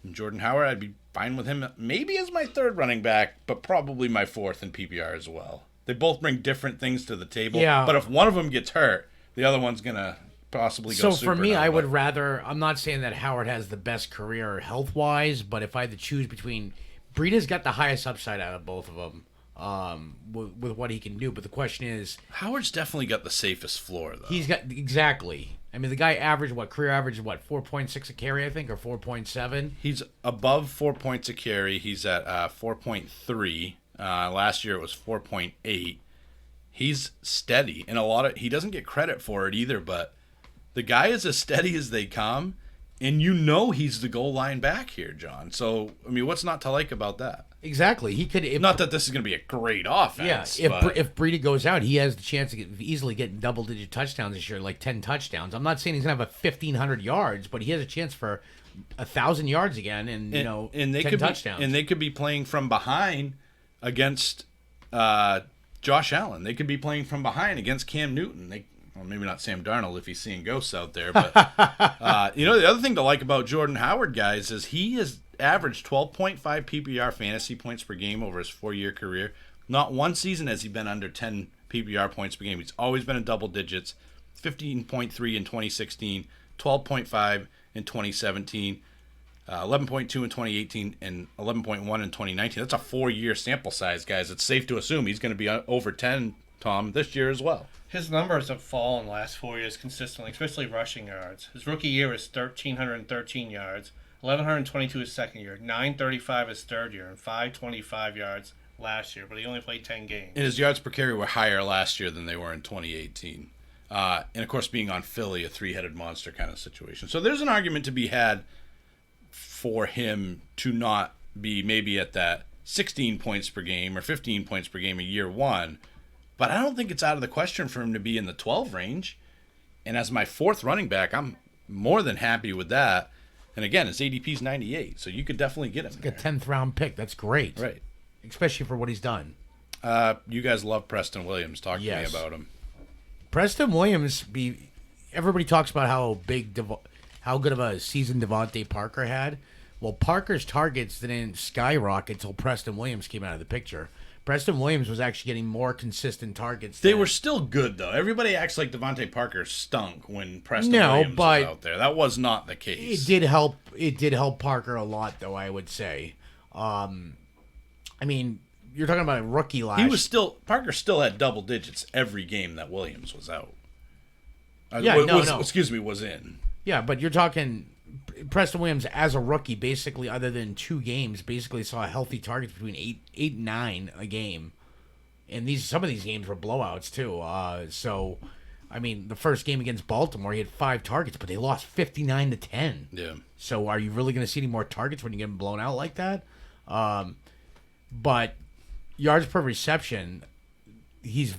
And Jordan Howard, I'd be fine with him maybe as my 3rd running back, but probably my 4th in PPR as well. They both bring different things to the table. Yeah. But if one of them gets hurt, the other one's going to possibly go So for me, I would but... rather... I'm not saying that Howard has the best career health-wise, but if I had to choose between... Breida's got the highest upside out of both of them with what he can do. But the question is... Howard's definitely got the safest floor, though. He's got... Exactly. I mean, the guy averaged, career average is 4.6 a carry, I think, or 4.7? He's above 4 points a carry. He's at 4.3. Last year it was 4.8. He's steady, and he doesn't get credit for it either, but the guy is as steady as they come, and he's the goal line back here, John. So, I mean, what's not to like about that? Exactly. He could... Not that this is going to be a great offense. Yeah, if Breida goes out, he has the chance to easily get double-digit touchdowns this year, like 10 touchdowns. I'm not saying he's going to have 1,500 yards, but he has a chance for 1,000 yards again and 10 touchdowns. And they could be playing from behind against... Josh Allen. They could be playing from behind against Cam Newton. Well, maybe not Sam Darnold if he's seeing ghosts out there. But, the other thing to like about Jordan Howard, guys, is he has averaged 12.5 PPR fantasy points per game over his 4-year career. Not one season has he been under 10 PPR points per game. He's always been in double digits. 15.3 in 2016, 12.5 in 2017. 11.2 in 2018 and 11.1 in 2019. That's a 4-year sample size, guys. It's safe to assume he's going to be over 10, Tom, this year as well. His numbers have fallen the last 4 years consistently, especially rushing yards. His rookie year is 1,313 yards, 1,122 his second year, 935 his third year, and 525 yards last year, but he only played 10 games. And his yards per carry were higher last year than they were in 2018. And, of course, being on Philly, a 3-headed monster kind of situation. So there's an argument to be had for him to not be maybe at that 16 points per game or 15 points per game in year 1. But I don't think it's out of the question for him to be in the 12 range. And as my 4th running back, I'm more than happy with that. And again, his ADP's 98, so you could definitely get him. It's like a 10th round pick. That's great. Right. Especially for what he's done. You guys love Preston Williams. Talk to me about him. Preston Williams, everybody talks about how good of a season Devontae Parker had. Well, Parker's targets didn't skyrocket until Preston Williams came out of the picture. Preston Williams was actually getting more consistent targets. They were still good, though. Everybody acts like Devontae Parker stunk when Preston Williams was out there. That was not the case. It did help. It did help Parker a lot, though, I would say. I mean, you're talking about a rookie last year. Parker still had double digits every game that Williams was out. Was in. Yeah, but you're talking Preston Williams as a rookie, basically, other than 2 games, basically saw healthy targets between 8 and 9 a game, and some of these games were blowouts too. So, I mean, the first game against Baltimore, he had 5 targets, but they lost 59-10. Yeah. So, are you really going to see any more targets when you get him blown out like that? But yards per reception, he's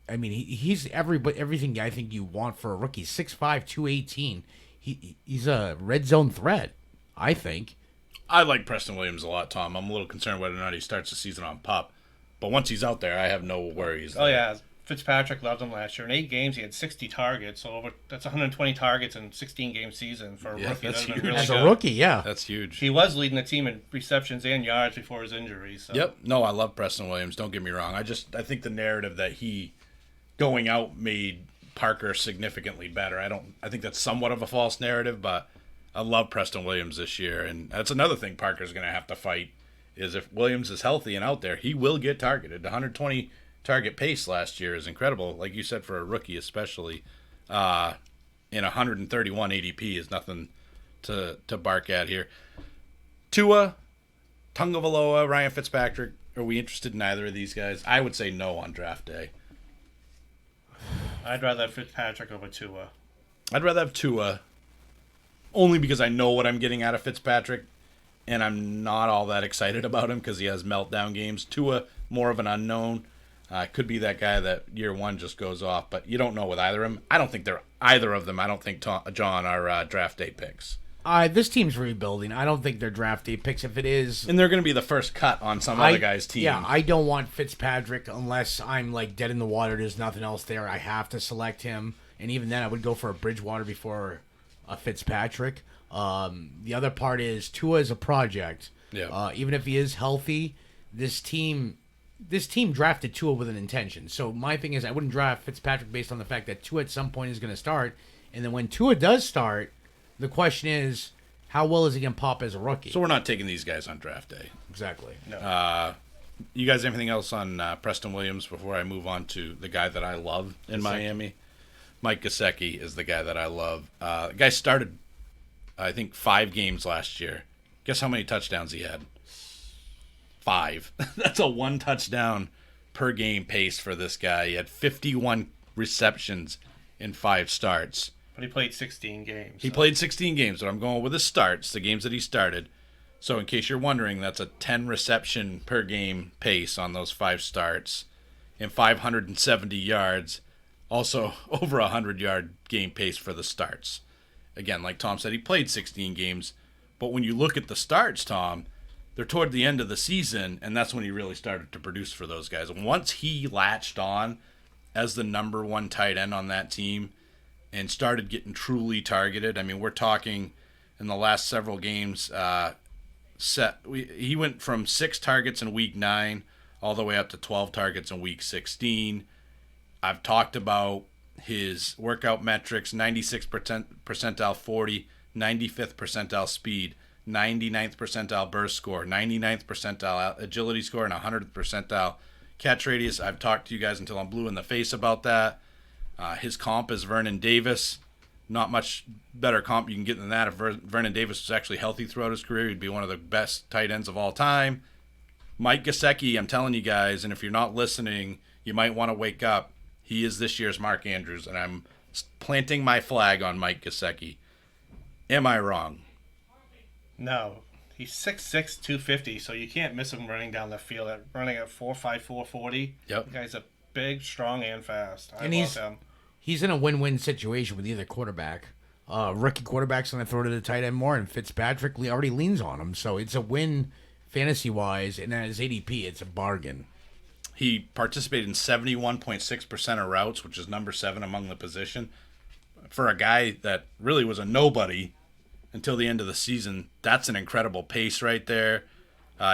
everything I think you want for a rookie. 6'5", 218. He's a red zone threat, I think. I like Preston Williams a lot, Tom. I'm a little concerned whether or not he starts the season on PUP. But once he's out there, I have no worries. Oh, yeah. Fitzpatrick loved him last year. In 8 games, he had 60 targets. So that's 120 targets in 16-game season for a rookie. That's huge. As a rookie, yeah. That's huge. He was leading the team in receptions and yards before his injury. So. Yep. No, I love Preston Williams. Don't get me wrong. I think the narrative that he going out made Parker significantly better. I think that's somewhat of a false narrative, but I love Preston Williams this year, and that's another thing Parker's going to have to fight, is if Williams is healthy and out there, he will get targeted. The 120 target pace last year is incredible, like you said, for a rookie especially. In 131 ADP is nothing to bark at here. Tua, Tagovailoa, Ryan Fitzpatrick, are we interested in either of these guys? I would say no on draft day. I'd rather have Fitzpatrick over Tua. I'd rather have Tua, only because I know what I'm getting out of Fitzpatrick, and I'm not all that excited about him because he has meltdown games. Tua, more of an unknown. Could be that guy that year one just goes off, but you don't know with either of them. I don't think they're either of them. I don't think John are draft day picks. This team's rebuilding. I don't think they're draft day picks. If it is, and they're going to be the first cut on some other guy's team. Yeah, I don't want Fitzpatrick unless I'm like dead in the water. There's nothing else there. I have to select him, and even then, I would go for a Bridgewater before a Fitzpatrick. The other part is Tua is a project. Yeah. Even if he is healthy, this team drafted Tua with an intention. So my thing is, I wouldn't draft Fitzpatrick based on the fact that Tua at some point is going to start, and then when Tua does start, the question is, how well is he going to pop as a rookie? So we're not taking these guys on draft day. Exactly. No. You guys have anything else on Preston Williams before I move on to the guy that I love in Miami? Mike Gesicki is the guy that I love. The guy started, I think, 5 games last year. Guess how many touchdowns he had? 5. That's a 1 touchdown per game pace for this guy. He had 51 receptions in 5 starts. But he played 16 games. He played 16 games, but I'm going with his starts, the games that he started. So in case you're wondering, that's a 10 reception per game pace on those 5 starts and 570 yards. Also over a 100-yard game pace for the starts. Again, like Tom said, he played 16 games. But when you look at the starts, Tom, they're toward the end of the season, and that's when he really started to produce for those guys. And once he latched on as the number 1 tight end on that team and started getting truly targeted, I mean, we're talking in the last several games, he went from 6 targets in week 9 all the way up to 12 targets in week 16. I've talked about his workout metrics: 96th percentile 40, 95th percentile speed, 99th percentile burst score, 99th percentile agility score, and 100th percentile catch radius. I've talked to you guys until I'm blue in the face about that. His comp is Vernon Davis. Not much better comp you can get than that. If Vernon Davis was actually healthy throughout his career, he'd be one of the best tight ends of all time. Mike Gesicki, I'm telling you guys, and if you're not listening, you might want to wake up. He is this year's Mark Andrews, and I'm planting my flag on Mike Gesicki. Am I wrong? No. He's 6'6", 250, so you can't miss him running down the field. Running at 4'5", 440. Yep. The guy's a big, strong, and fast. I And love him. He's in a win-win situation with either quarterback. Rookie quarterback's going to throw to the tight end more, and Fitzpatrick already leans on him. So it's a win fantasy-wise, and at his ADP, it's a bargain. He participated in 71.6% of routes, which is number 7 among the position. For a guy that really was a nobody until the end of the season, that's an incredible pace right there.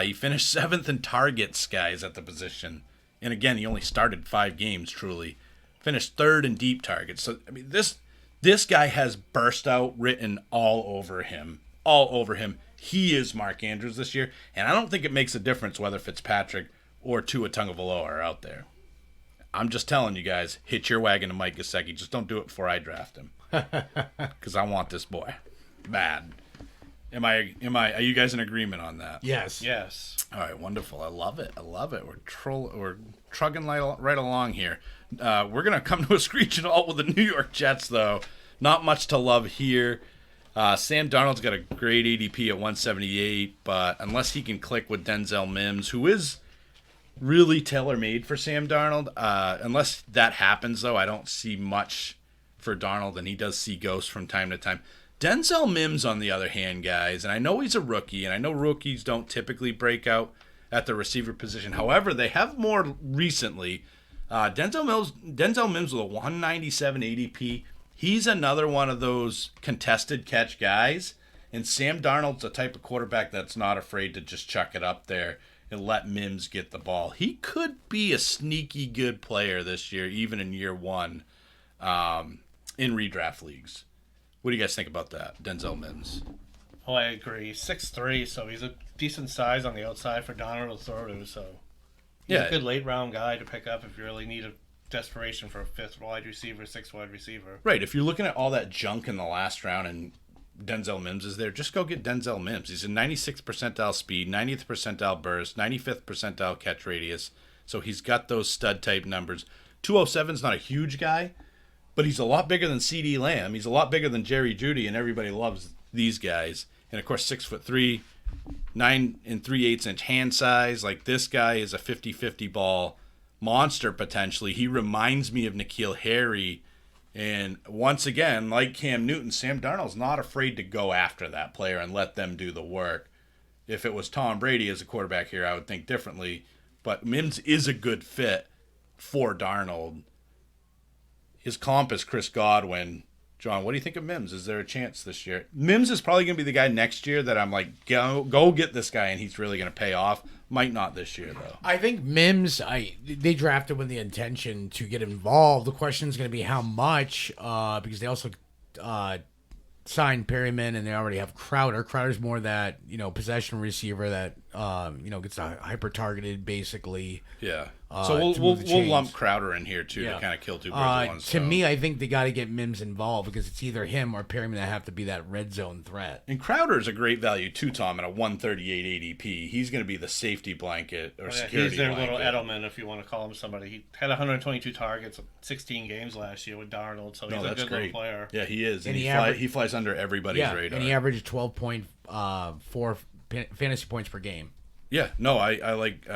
He finished 7th in targets, guys, at the position. And again, he only started 5 games, truly. Finished 3rd in deep targets. So, I mean, this guy has burst out written all over him. All over him. He is Mark Andrews this year. And I don't think it makes a difference whether Fitzpatrick or Tua Tagovailoa are out there. I'm just telling you guys, hitch your wagon to Mike Gesicki. Just don't do it before I draft him. Because I want this boy. Bad. Are you guys in agreement on that? Yes. Yes. All right, wonderful. I love it. We're trugging right along here. We're going to come to a screeching halt with the New York Jets, though. Not much to love here. Sam Darnold's got a great ADP at 178, but unless he can click with Denzel Mims, who is really tailor-made for Sam Darnold, unless that happens, though, I don't see much for Darnold, and he does see ghosts from time to time. Denzel Mims, on the other hand, guys, and I know he's a rookie, and I know rookies don't typically break out at the receiver position. However, they have more recently. Denzel Mims with a 197 ADP. He's another one of those contested catch guys, and Sam Darnold's the type of quarterback that's not afraid to just chuck it up there and let Mims get the ball. He could be a sneaky good player this year, even in year 1. in redraft leagues. What do you guys think about that, Denzel Mims? Oh, I agree. 6'3", so he's a decent size on the outside for Donald to throw to. So he's a good late round guy to pick up if you really need a desperation for a 5th wide receiver, 6th wide receiver. Right. If you're looking at all that junk in the last round and Denzel Mims is there, just go get Denzel Mims. He's a 96th percentile speed, 90th percentile burst, 95th percentile catch radius. So he's got those stud type numbers. 207 is not a huge guy, but he's a lot bigger than CeeDee Lamb. He's a lot bigger than Jerry Jeudy, and everybody loves these guys. And of course, 6'3", 9 3/8 inch hand size. Like, this guy is a 50-50 ball monster potentially. He reminds me of N'Keal Harry. And once again, like Cam Newton, Sam Darnold's not afraid to go after that player and let them do the work. If it was Tom Brady as a quarterback here, I would think differently. But Mims is a good fit for Darnold. His comp is Chris Godwin. John, what do you think of Mims? Is there a chance this year? Mims is probably going to be the guy next year that I'm like, go get this guy, and he's really going to pay off. Might not this year, though. I think Mims, they drafted with the intention to get involved. The question is going to be how much, because they also signed Perryman, and they already have Crowder. Crowder's more that, possession receiver that, gets hyper-targeted, basically. Yeah. So we'll lump Crowder in here, too, to kind of kill two birds with one stone. To me, I think they got to get Mims involved because it's either him or Perryman that have to be that red zone threat. And Crowder is a great value, too, Tom, at a 138 ADP. He's going to be the safety blanket or security he's their blanket. little Edelman, if you want to call him somebody. He had 122 targets, 16 games last year with Darnold, so he's a good little player. Yeah, he is. And he flies under everybody's radar. And he averaged 12.4 fantasy points per game. Yeah, no, I like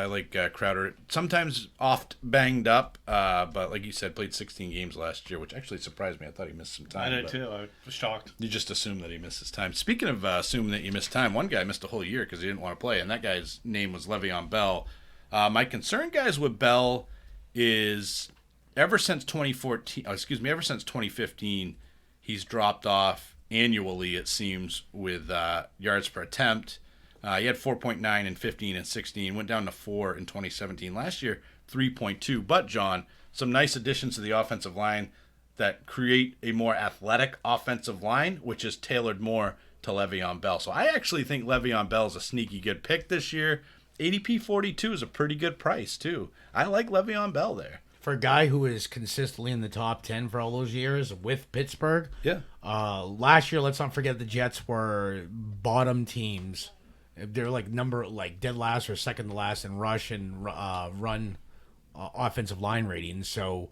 Crowder. Sometimes oft banged up, but like you said, played 16 games last year, which actually surprised me. I thought he missed some time. I did too. I was shocked. You just assume that he misses time. Speaking of assuming that you missed time, one guy missed a whole year because he didn't want to play, and that guy's name was Le'Veon Bell. My concern, guys, with Bell is ever since 2015, he's dropped off annually, it seems, with yards per attempt. He had 4.9 in 15 and 16, went down to 4 in 2017. Last year, 3.2. But, John, some nice additions to the offensive line that create a more athletic offensive line, which is tailored more to Le'Veon Bell. So I actually think Le'Veon Bell is a sneaky good pick this year. ADP 42 is a pretty good price, too. I like Le'Veon Bell there. For a guy who is consistently in the top 10 for all those years with Pittsburgh, last year, let's not forget the Jets were bottom teams. They're dead last or second to last in rush and run offensive line ratings. So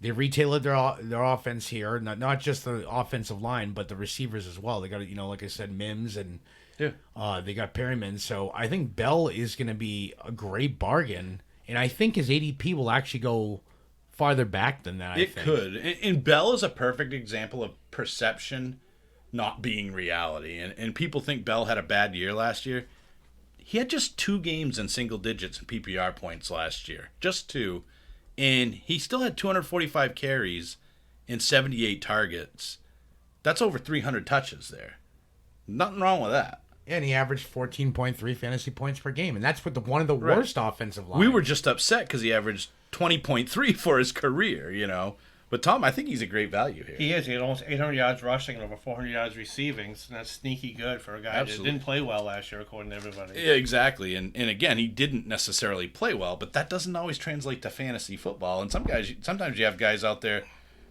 they retailored their offense here, not just the offensive line, but the receivers as well. They got, like I said, Mims and they got Perryman. So I think Bell is going to be a great bargain, and I think his ADP will actually go farther back than that. It could. And Bell is a perfect example of perception not being reality. And people think Bell had a bad year last year. He had just 2 games in single digits in PPR points last year. Just 2. And he still had 245 carries and 78 targets. That's over 300 touches there. Nothing wrong with that. And he averaged 14.3 fantasy points per game. And that's with one of the worst offensive lines. We were just upset because he averaged 20.3 for his career, But, Tom, I think he's a great value here. He is. He had almost 800 yards rushing and over 400 yards receiving. So that's sneaky good for a guy that didn't play well last year, according to everybody. Yeah, exactly. And again, he didn't necessarily play well, but that doesn't always translate to fantasy football. And sometimes you have guys out there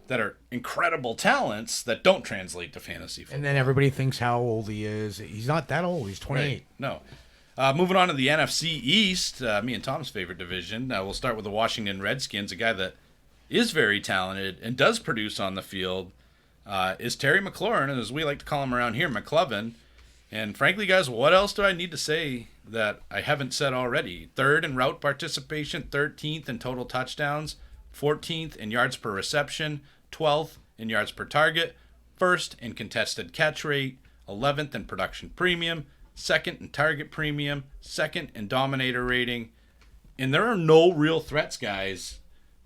that are incredible talents that don't translate to fantasy football. And then everybody thinks how old he is. He's not that old. He's 28. Right. No. Moving on to the NFC East, me and Tom's favorite division. We'll start with the Washington Redskins, a guy that is very talented and does produce on the field, is Terry McLaurin, and as we like to call him around here, McClovin. And frankly, guys, what else do I need to say that I haven't said already? 3rd in route participation, 13th in total touchdowns, 14th in yards per reception, 12th in yards per target, 1st in contested catch rate, 11th in production premium, 2nd in target premium, 2nd in dominator rating. And there are no real threats, guys,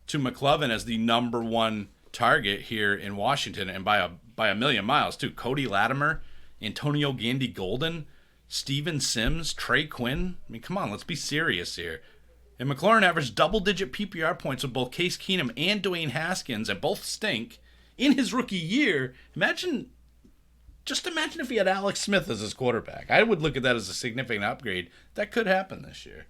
to McClovin as the number 1 target here in Washington, and by a million miles too. Cody Latimer, Antonio Gandy-Golden, Steven Sims, Trey Quinn. I mean, come on, let's be serious here. And McLaurin averaged double-digit PPR points with both Case Keenum and Dwayne Haskins, and both stink. in his rookie year. Just imagine if he had Alex Smith as his quarterback. I would look at that as a significant upgrade. That could happen this year.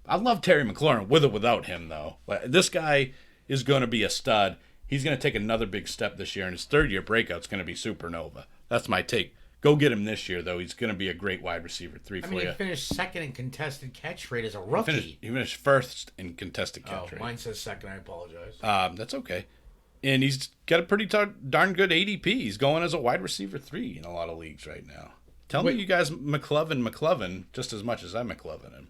I love Terry McLaurin with or without him, though. This guy is going to be a stud. He's going to take another big step this year, and his third-year breakout's going to be supernova. That's my take. Go get him this year, though. He's going to be a great wide receiver 3 for you. He finished second in contested catch rate as a rookie. He finished first in contested catch rate. Mine says second. I apologize. That's okay. And he's got a pretty darn good ADP. He's going as a wide receiver 3 in a lot of leagues right now. Tell me you guys McLovin just as much as I McLovin him.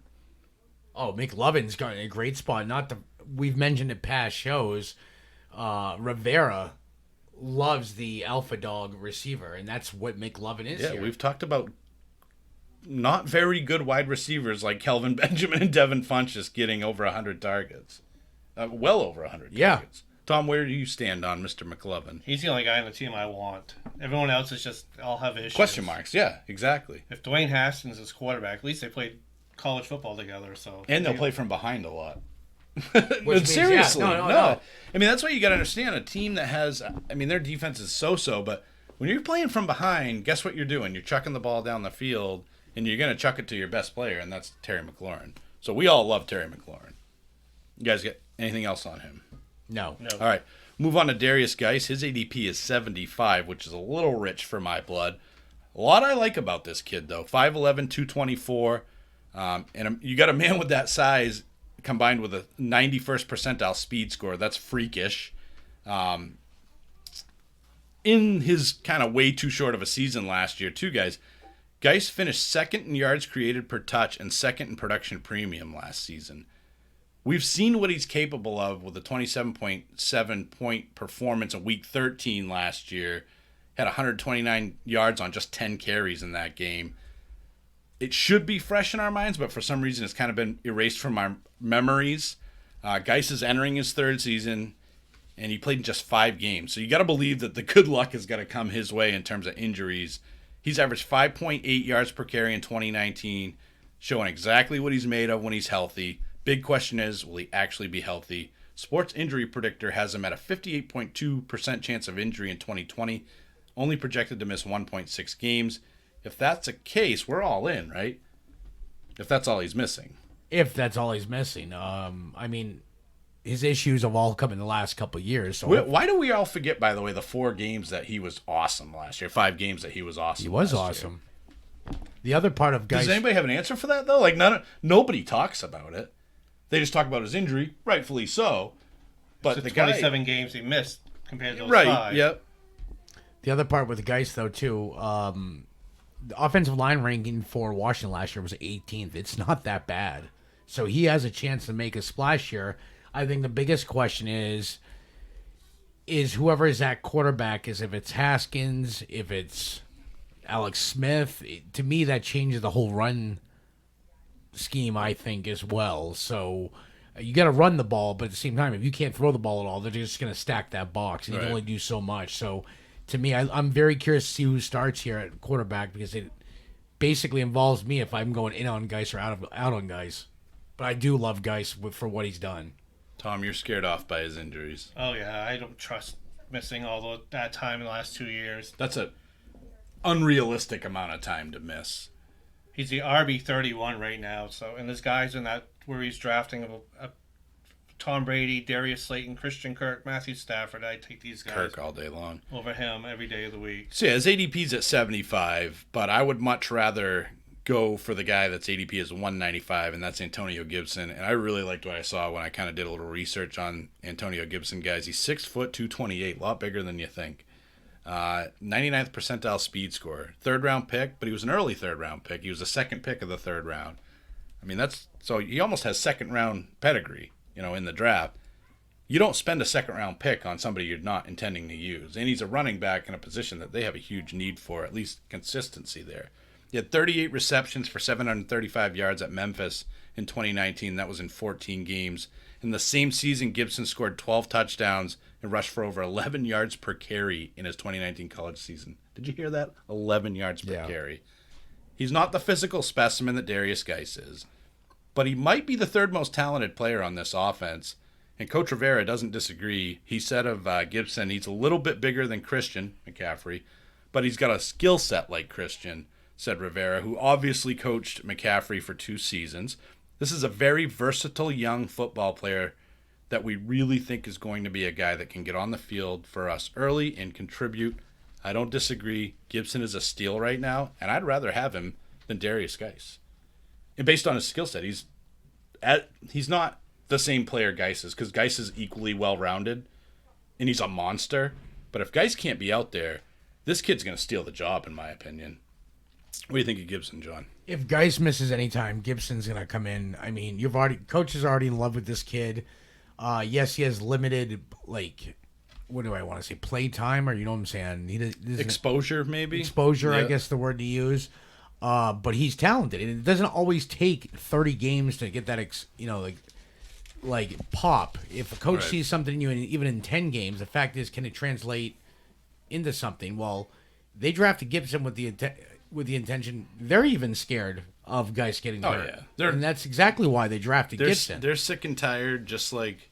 Oh, McLovin's got a great spot. We've mentioned in past shows, Rivera loves the alpha dog receiver, and that's what McLovin is here. We've talked about not very good wide receivers like Kelvin Benjamin and Devin Funchess getting over 100 targets. Well over 100 targets. Tom, where do you stand on Mr. McLovin? He's the only guy on the team I want. Everyone else is just all have issues. Question marks, yeah, exactly. If Dwayne Haskins is quarterback, at least they played college football together. And they'll play from behind a lot. Seriously, no. I mean, that's what you got to understand. A team that has, their defense is so-so, but when you're playing from behind, guess what you're doing? You're chucking the ball down the field, and you're going to chuck it to your best player, and that's Terry McLaurin. So we all love Terry McLaurin. You guys get anything else on him? No. All right. Move on to Darius Geis. His ADP is 75, which is a little rich for my blood. A lot I like about this kid, though. 5'11", 224. And you got a man with that size combined with a 91st percentile speed score. That's freakish. In his kind of way too short of a season last year, too, guys, Geis finished second in yards created per touch and second in production premium last season. We've seen what he's capable of with a 27.7 point performance in Week 13 last year. Had 129 yards on just 10 carries in that game. It should be fresh in our minds, but for some reason it's kind of been erased from our memories. Geis is entering his third season, and he played in just 5 games. So you got to believe that the good luck is going to come his way in terms of injuries. He's averaged 5.8 yards per carry in 2019, showing exactly what he's made of when he's healthy. Big question is, will he actually be healthy? Sports Injury Predictor has him at a 58.2% chance of injury in 2020, only projected to miss 1.6 games. If that's the case, we're all in, right? If that's all he's missing. If that's all he's missing. His issues have all come in the last couple of years. So why do we all forget, by the way, the 4 games that he was awesome last year? 5 games that he was awesome. He was awesome. The other part of Geis... Does anybody have an answer for that, though? Nobody talks about it. They just talk about his injury, rightfully so. But the 27 games he missed compared to those 5. Right, yep. The other part with Geis, though, too, the offensive line ranking for Washington last year was 18th. It's not that bad. So he has a chance to make a splash here. I think the biggest question is whoever is at quarterback, is if it's Haskins, if it's Alex Smith. To me, that changes the whole run scheme, I think, as well. So you got to run the ball, but at the same time, if you can't throw the ball at all, they're just going to stack that box, and you can only do so much. So to me, I'm very curious to see who starts here at quarterback, because it basically involves me if I'm going in on Geis or out on Geis. But I do love Geis for what he's done. Tom, you're scared off by his injuries. Oh, yeah. I don't trust missing all that time in the last 2 years. That's an unrealistic amount of time to miss. He's the RB31 right now. So, and this guy's in that where he's drafting a Tom Brady, Darius Slayton, Christian Kirk, Matthew Stafford. I take these guys Kirk all day long over him every day of the week. So yeah, his ADP's at 75, but I would much rather go for the guy that's ADP is 195, and that's Antonio Gibson. And I really liked what I saw when I kind of did a little research on Antonio Gibson, guys. He's 6 foot, 228, a lot bigger than you think. 99th percentile speed score. 3rd round pick, but he was an early 3rd round pick. He was the 2nd pick of the 3rd round. So he almost has 2nd round pedigree, in the draft. You don't spend a 2nd round pick on somebody you're not intending to use. And he's a running back in a position that they have a huge need for, at least consistency there. He had 38 receptions for 735 yards at Memphis in 2019. That was in 14 games. In the same season, Gibson scored 12 touchdowns and rushed for over 11 yards per carry in his 2019 college season. Did you hear that? 11 yards per carry. He's not the physical specimen that Darius Geis is, but he might be the 3rd most talented player on this offense. And Coach Rivera doesn't disagree. He said of Gibson, he's a little bit bigger than Christian McCaffrey, but he's got a skill set like Christian, said Rivera, who obviously coached McCaffrey for 2 seasons. This is a very versatile young football player that we really think is going to be a guy that can get on the field for us early and contribute. I don't disagree. Gibson is a steal right now, and I'd rather have him than Darius Geis. And based on his skill set, he's not the same player Geis is, because Geis is equally well-rounded, and he's a monster. But if Geis can't be out there, this kid's going to steal the job, in my opinion. What do you think of Gibson, John? If Geis misses any time, Gibson's going to come in. I mean, coach is already in love with this kid. Yes, he has limited, what do I want to say, play time, or you know what I'm saying? Exposure, maybe? Exposure, yeah. I guess the word to use. But he's talented, and it doesn't always take 30 games to get that, pop. If a coach sees something in you, and even in 10 games, the fact is, can it translate into something? Well, they drafted Gibson with the intention. They're even scared of guys getting hurt. Yeah. And that's exactly why they drafted Gibson. They're sick and tired, just like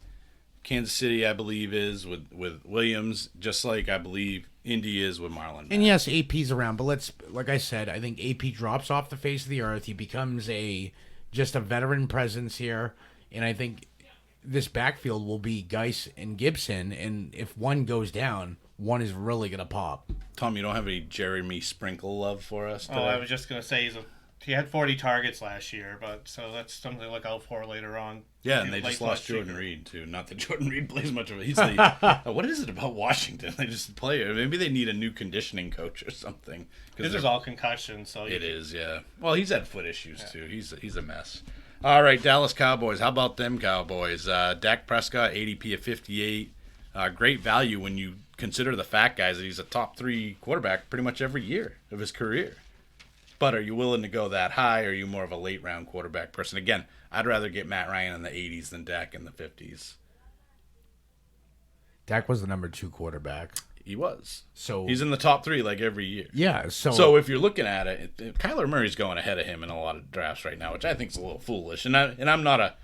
Kansas City, I believe, is with Williams, just like I believe Indy is with Marlon Mack. And yes, AP's around, but like I said, I think AP drops off the face of the earth. He becomes just a veteran presence here, and I think this backfield will be Geis and Gibson, and if one goes down, one is really going to pop. Thom, you don't have any Jeremy Sprinkle love for us today? Oh, I was just going to say he had 40 targets last year, so that's something to look out for later on. Yeah, and they just lost Jordan Reed, too. Not that Jordan Reed plays much of it. He's the what is it about Washington? They just play it. Maybe they need a new conditioning coach or something. This is all concussion, so it is, yeah. Well, he's had foot issues too. He's a mess. All right, Dallas Cowboys. How about them Cowboys? Dak Prescott, ADP of 58. Great value when you consider the fact, guys, that he's a top 3 quarterback pretty much every year of his career. But are you willing to go that high, or are you more of a late-round quarterback person? Again, I'd rather get Matt Ryan in the 80s than Dak in the 50s. Dak was the number 2 quarterback. He was. So he's in the top 3 every year. Yeah. So if you're looking at it, Kyler Murray's going ahead of him in a lot of drafts right now, which I think is a little foolish. And I'm not a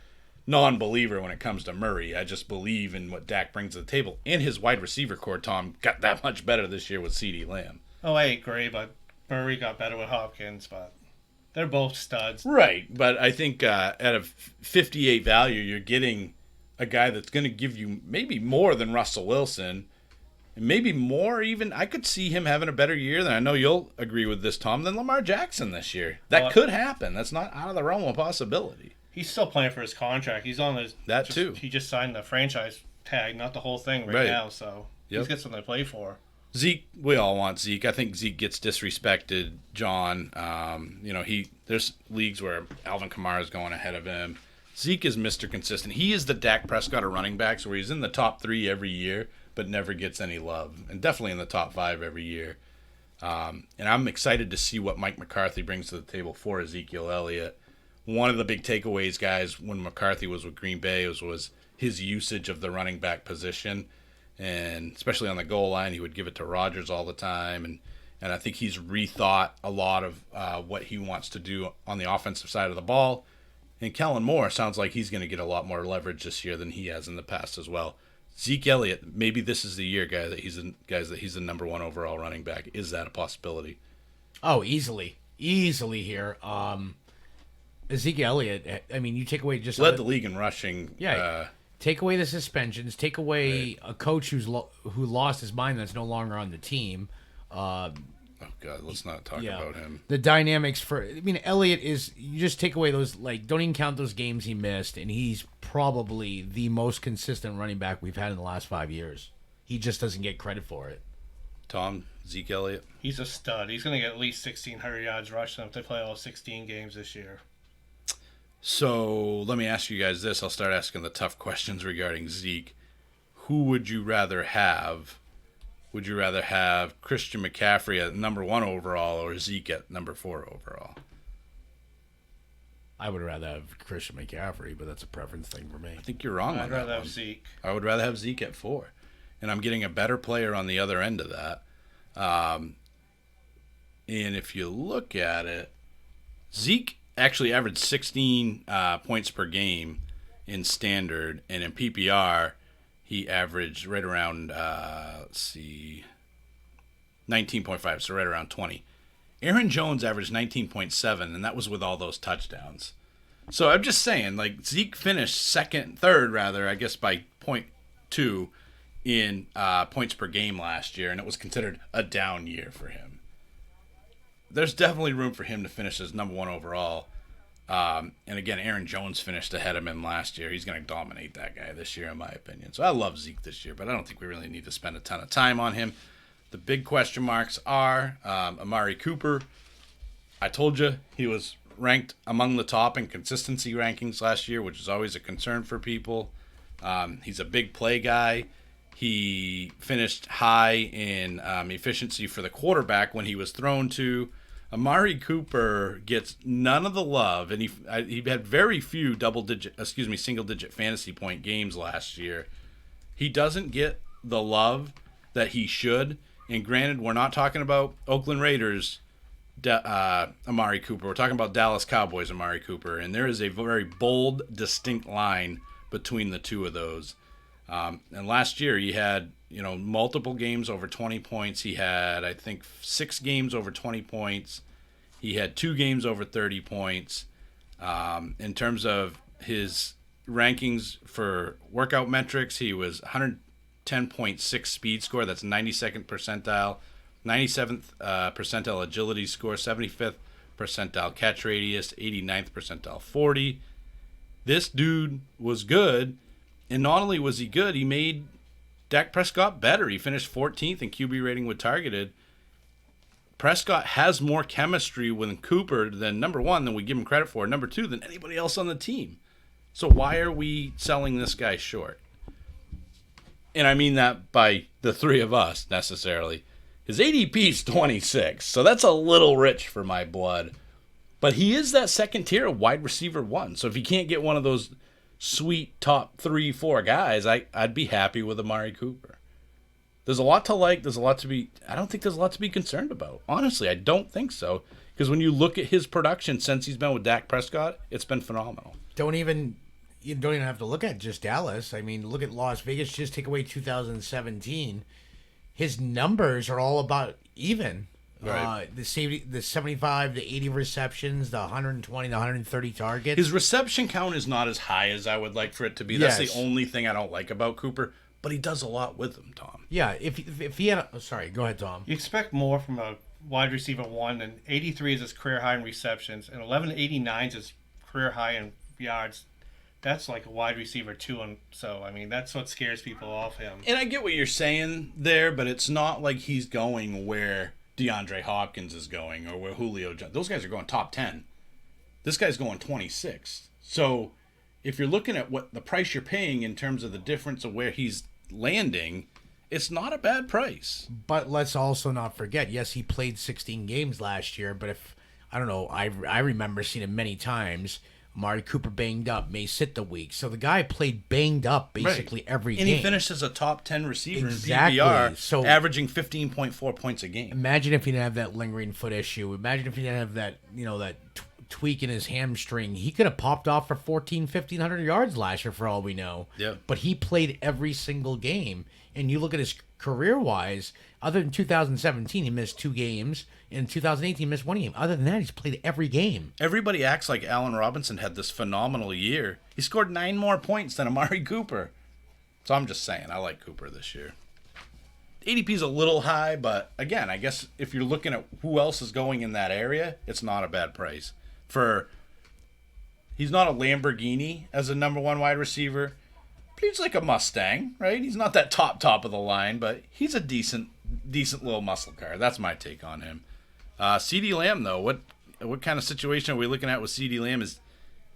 non-believer when it comes to Murray. I just believe in what Dak brings to the table. And his wide receiver core, Thom, got that much better this year with CeeDee Lamb. Oh, I agree, but Murray got better with Hopkins, but they're both studs. Right, but I think at a 58 value, you're getting a guy that's going to give you maybe more than Russell Wilson, and maybe more even. I could see him having a better year than, I know you'll agree with this, Thom, than Lamar Jackson this year. That could happen. That's not out of the realm of possibility. He's still playing for his contract. He's on his... too. He just signed the franchise tag, not the whole thing right now, so he's got something to play for. Zeke, we all want Zeke. I think Zeke gets disrespected, John. There's leagues where Alvin Kamara is going ahead of him. Zeke is Mr. Consistent. He is the Dak Prescott of running backs, where he's in the top 3 every year, but never gets any love, and definitely in the top 5 every year. And I'm excited to see what Mike McCarthy brings to the table for Ezekiel Elliott. One of the big takeaways, guys, when McCarthy was with Green Bay was his usage of the running back position. And especially on the goal line, he would give it to Rodgers all the time. And I think he's rethought a lot of what he wants to do on the offensive side of the ball. And Kellen Moore sounds like he's going to get a lot more leverage this year than he has in the past as well. Zeke Elliott, maybe this is the year, guys, that he's the number 1 overall running back. Is that a possibility? Oh, easily here. Ezekiel Elliott, I mean, you take away just... Led the league in rushing. Yeah. Take away the suspensions. Take away a coach who lost his mind that's no longer on the team. Oh, God, let's not talk about him. The dynamics Elliott is... You just take away those... don't even count those games he missed, and he's probably the most consistent running back we've had in the last 5 years. He just doesn't get credit for it. Thom, Zeke Elliott? He's a stud. He's going to get at least 1,600 yards rushing if they play all 16 games this year. So let me ask you guys this. I'll start asking the tough questions regarding Zeke. Who would you rather have? Would you rather have Christian McCaffrey at number 1 overall or Zeke at number 4 overall? I would rather have Christian McCaffrey, but that's a preference thing for me. I think you're wrong on that. I'd rather have Zeke. I would rather have Zeke at 4. And I'm getting a better player on the other end of that. And if you look at it, Zeke actually averaged 16 points per game in standard, and in PPR, he averaged right around 19.5, so right around 20. Aaron Jones averaged 19.7, and that was with all those touchdowns. So I'm just saying, like, Zeke finished third, I guess, by 0.2 in points per game last year, and it was considered a down year for him. There's definitely room for him to finish as number one overall. And again, Aaron Jones finished ahead of him last year. He's going to dominate that guy this year, in my opinion. So I love Zeke this year, but I don't think we really need to spend a ton of time on him. The big question marks are Amari Cooper. I told you he was ranked among the top in consistency rankings last year, which is always a concern for people. He's a big play guy. He finished high in efficiency for the quarterback when he was thrown to. Amari Cooper gets none of the love, and he had very few single-digit fantasy point games last year. He doesn't get the love that he should. And granted, we're not talking about Oakland Raiders Amari Cooper. We're talking about Dallas Cowboys Amari Cooper, and there is a very bold, distinct line between the two of those. And last year, he had multiple games over 20 points. He had, I think, 6 games over 20 points. He had 2 games over 30 points. In terms of his rankings for workout metrics, he was 110.6 speed score. That's 92nd percentile. 97th percentile agility score. 75th percentile catch radius. 89th percentile 40. This dude was good. And not only was he good, he made Dak Prescott better. He finished 14th in QB rating with targeted. Prescott has more chemistry with Cooper than, number one, than we give him credit for, number two, than anybody else on the team. So why are we selling this guy short? And I mean that by the three of us, necessarily. His ADP is 26, so that's a little rich for my blood. But he is that second tier of wide receiver 1. So if you can't get one of those sweet top 3-4 guys, I'd be happy with Amari Cooper. There's a lot to like. I don't think there's a lot to be concerned about. Honestly, I don't think so. Because when you look at his production since he's been with Dak Prescott, it's been phenomenal. You don't even have to look at just Dallas. I mean, look at Las Vegas. Just take away 2017. His numbers are all about even. Right. The 75, the 80 receptions, the 120, the 130 targets. His reception count is not as high as I would like for it to be. That's the only thing I don't like about Cooper. But he does a lot with them, Thom. Yeah, if he had sorry, go ahead, Thom. You expect more from a wide receiver 1, and 83 is his career high in receptions, and 1189 is his career high in yards. That's like a wide receiver 2, and so, I mean, that's what scares people off him. And I get what you're saying there, but it's not like he's going where DeAndre Hopkins is going or where Julio Jones. Those guys are going top 10. This guy's going 26. So if you're looking at what the price you're paying in terms of the difference of where he's landing, it's not a bad price. But let's also not forget, yes, he played 16 games last year, but I remember seeing him many times. Amari Cooper banged up, may sit the week. So the guy played banged up basically every game. And he finished as a top 10 receiver in PPR, so averaging 15.4 points a game. Imagine if he didn't have that lingering foot issue. Imagine if he didn't have that, that tweak in his hamstring. He could have popped off for 1,500 yards last year for all we know. Yeah. But he played every single game. And you look at his career-wise, other than 2017, he missed 2 games. In 2018, he missed 1 game. Other than that, he's played every game. Everybody acts like Allen Robinson had this phenomenal year. He scored 9 more points than Amari Cooper. So I'm just saying, I like Cooper this year. ADP's a little high, but again, I guess if you're looking at who else is going in that area, it's not a bad price. He's not a Lamborghini as a number 1 wide receiver. But he's like a Mustang, right? He's not that top of the line, but he's a decent little muscle car. That's my take on him. CeeDee Lamb, though, what kind of situation are we looking at with CeeDee Lamb? Is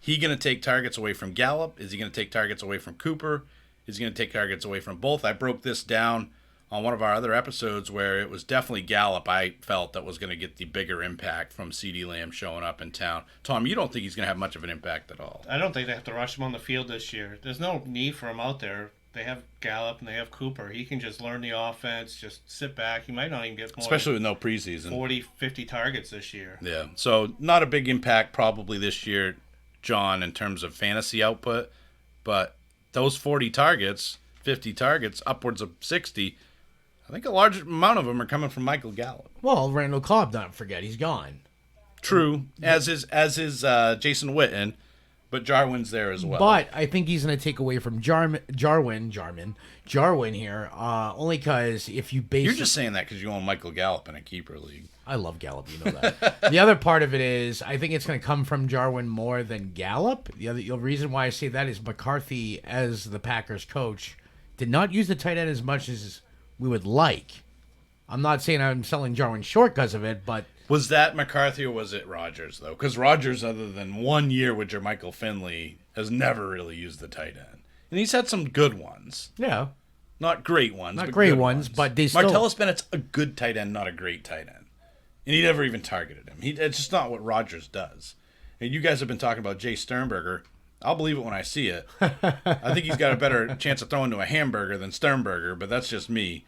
he going to take targets away from Gallup? Is he going to take targets away from Cooper? Is he going to take targets away from both? I broke this down on one of our other episodes where it was definitely Gallup I felt that was going to get the bigger impact from CeeDee Lamb showing up in town. Thom, you don't think he's going to have much of an impact at all? I don't think they have to rush him on the field this year. There's no need for him out there. They have Gallup and they have Cooper. He can just learn the offense, just sit back. He might not even get more, especially with no preseason, 40, 50 targets this year. Yeah, so not a big impact probably this year, John, in terms of fantasy output. but those 40 targets, 50 targets, upwards of 60, I think a large amount of them are coming from Michael Gallup. Well, Randall Cobb, don't forget, he's gone. True, as is Jason Witten, but Jarwin's there as well. But I think he's going to take away from Jarwin here, only because if you base... You're just saying that because you own Michael Gallup in a keeper league. I love Gallup, you know that. The other part of it is, I think it's going to come from Jarwin more than Gallup. The reason why I say that is McCarthy, as the Packers coach, did not use the tight end as much as we would like. I'm not saying I'm selling Jarwin short because of it, but... Was that McCarthy or was it Rodgers, though? Because Rodgers, other than 1 year with Jermichael Finley, has never really used the tight end. And he's had some good ones. Yeah. Not great ones. Not great ones, but they still... Martellus Bennett's a good tight end, not a great tight end. And he never even targeted him. It's just not what Rodgers does. And you guys have been talking about Jay Sternberger. I'll believe it when I see it. I think he's got a better chance of throwing to a hamburger than Sternberger, but that's just me.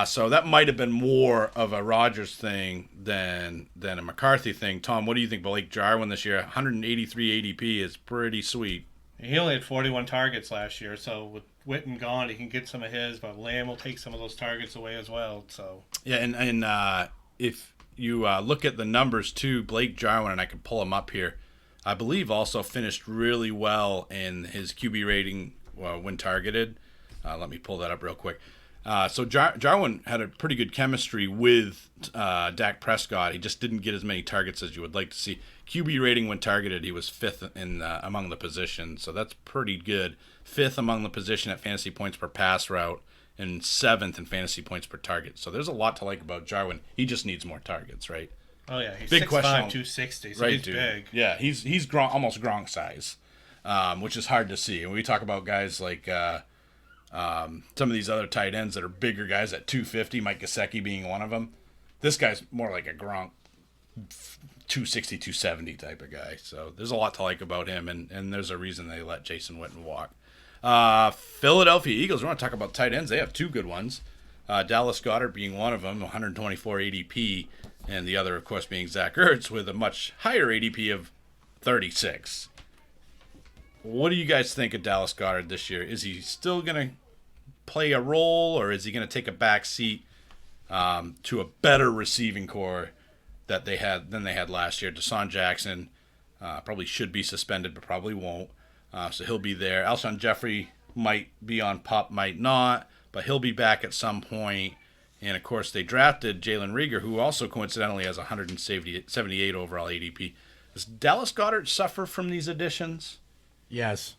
So that might have been more of a Rodgers thing than a McCarthy thing. Tom, what do you think? Blake Jarwin this year, 183 ADP is pretty sweet. He only had 41 targets last year, so with Witten gone, he can get some of his, but Lamb will take some of those targets away as well. So yeah, and if you look at the numbers too, Blake Jarwin, and I can pull him up here, I believe also finished really well in his QB rating when targeted. Let me pull that up real quick. So Jarwin had a pretty good chemistry with Dak Prescott. He just didn't get as many targets as you would like to see. QB rating when targeted, he was 5th in among the position, so that's pretty good. 5th among the position at fantasy points per pass route, and 7th in fantasy points per target. So there's a lot to like about Jarwin. He just needs more targets, right? Oh yeah, he's big 6'5", question, 260, so right, he's dude. big. Yeah, he's almost Gronk size, which is hard to see. And we talk about guys like some of these other tight ends that are bigger guys at 250, Mike Gesicki being one of them. This guy's more like a Gronk 260, 270 type of guy. So there's a lot to like about him, and there's a reason they let Jason Witten walk. Philadelphia Eagles, we want to talk about tight ends. They have two good ones. Dallas Goedert being one of them, 124 ADP, and the other, of course, being Zach Ertz with a much higher ADP of 36. What do you guys think of Dallas Goedert this year? Is he still going to play a role, or is he going to take a back seat to a better receiving core than they had last year? Deshaun Jackson probably should be suspended, but probably won't. So he'll be there. Alshon Jeffrey might be on PUP, might not, but he'll be back at some point. And, of course, they drafted Jalen Reagor, who also coincidentally has 178 overall ADP. Does Dallas Goedert suffer from these additions? Yes.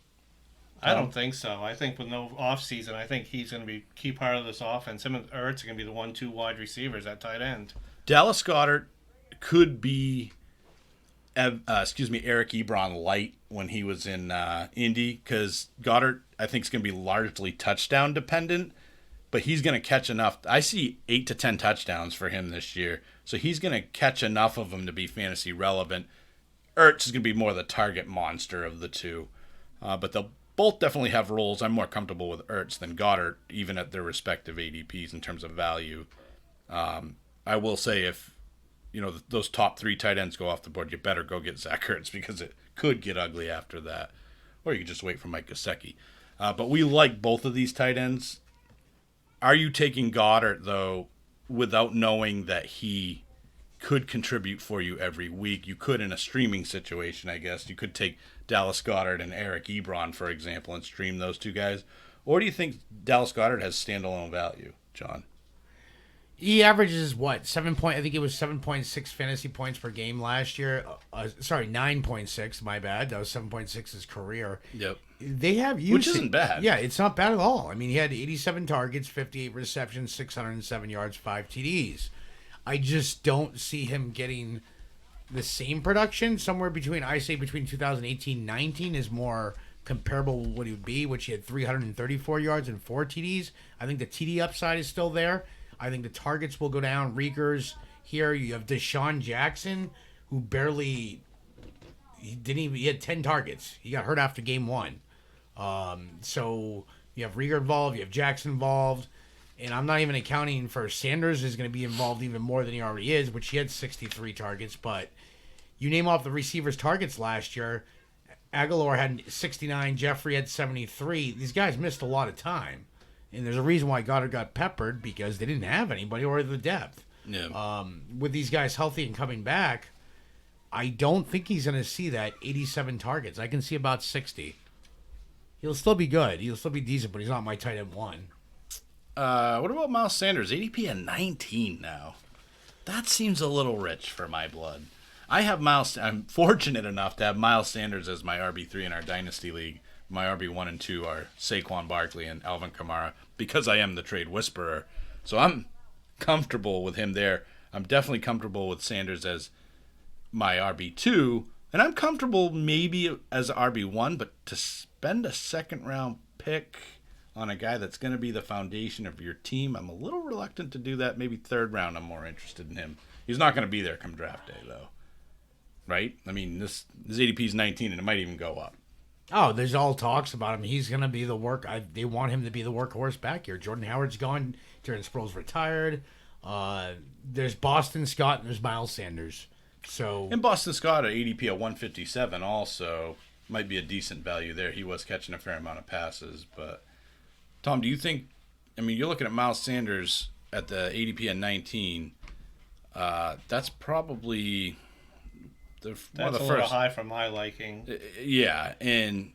I don't think so. I think with no offseason, I think he's going to be a key part of this offense. Him and Ertz are going to be the 1-2 wide receivers at tight end. Dallas Goedert could be, Eric Ebron light when he was in Indy, because Goedert, I think, is going to be largely touchdown dependent, but he's going to catch enough. I see 8 to 10 touchdowns for him this year, so he's going to catch enough of them to be fantasy relevant. Ertz is going to be more the target monster of the two, but they'll both definitely have roles. I'm more comfortable with Ertz than Goedert, even at their respective ADPs in terms of value. I will say if those top 3 tight ends go off the board, you better go get Zach Ertz, because it could get ugly after that. Or you could just wait for Mike Gesicki. But we like both of these tight ends. Are you taking Goedert, though, without knowing that he could contribute for you every week? You could in a streaming situation, I guess. You could take Dallas Goedert and Eric Ebron, for example, and stream those two guys. Or do you think Dallas Goedert has standalone value, John? He averages what? I think it was 7.6 fantasy points per game last year. 9.6. My bad. That was 7.6 his career. Yep. They have used, which isn't bad. Yeah, it's not bad at all. I mean, he had 87 targets, 58 receptions, 607 yards, 5 TDs. I just don't see him getting the same production. Somewhere between 2018-19 is more comparable with what he would be, which he had 334 yards and 4 TDs. I think the TD upside is still there. I think the targets will go down. Reagor's here. You have Deshaun Jackson, who he had 10 targets. He got hurt after game 1. So you have Reagor involved, you have Jackson involved, and I'm not even accounting for Sanders is going to be involved even more than he already is, which he had 63 targets. But you name off the receivers' targets last year, Aguilar had 69. Jeffrey had 73. These guys missed a lot of time. And there's a reason why Goddard got peppered, because they didn't have anybody or the depth. Yeah. With these guys healthy and coming back, I don't think he's going to see that 87 targets. I can see about 60. He'll still be good. He'll still be decent, but he's not my tight end 1. What about Miles Sanders? ADP at 19 now. That seems a little rich for my blood. I'm fortunate enough to have Miles Sanders as my RB3 in our Dynasty League. My RB1 and 2 are Saquon Barkley and Alvin Kamara, because I am the trade whisperer. So I'm comfortable with him there. I'm definitely comfortable with Sanders as my RB2, and I'm comfortable maybe as RB1, but to spend a second-round pick on a guy that's going to be the foundation of your team, I'm a little reluctant to do that. Maybe third round, I'm more interested in him. He's not going to be there come draft day, though. Right? I mean, this ADP is 19, and it might even go up. Oh, there's all talks about him. He's going to be the they want him to be the workhorse back here. Jordan Howard's gone. Terrence Sproul's retired. There's Boston Scott and there's Miles Sanders. So, and Boston Scott at ADP at 157 also might be a decent value there. He was catching a fair amount of passes. But, Tom, do you think, I mean, you're looking at Miles Sanders at the ADP at 19. That's probably That's one of the a little high for my liking. Yeah, and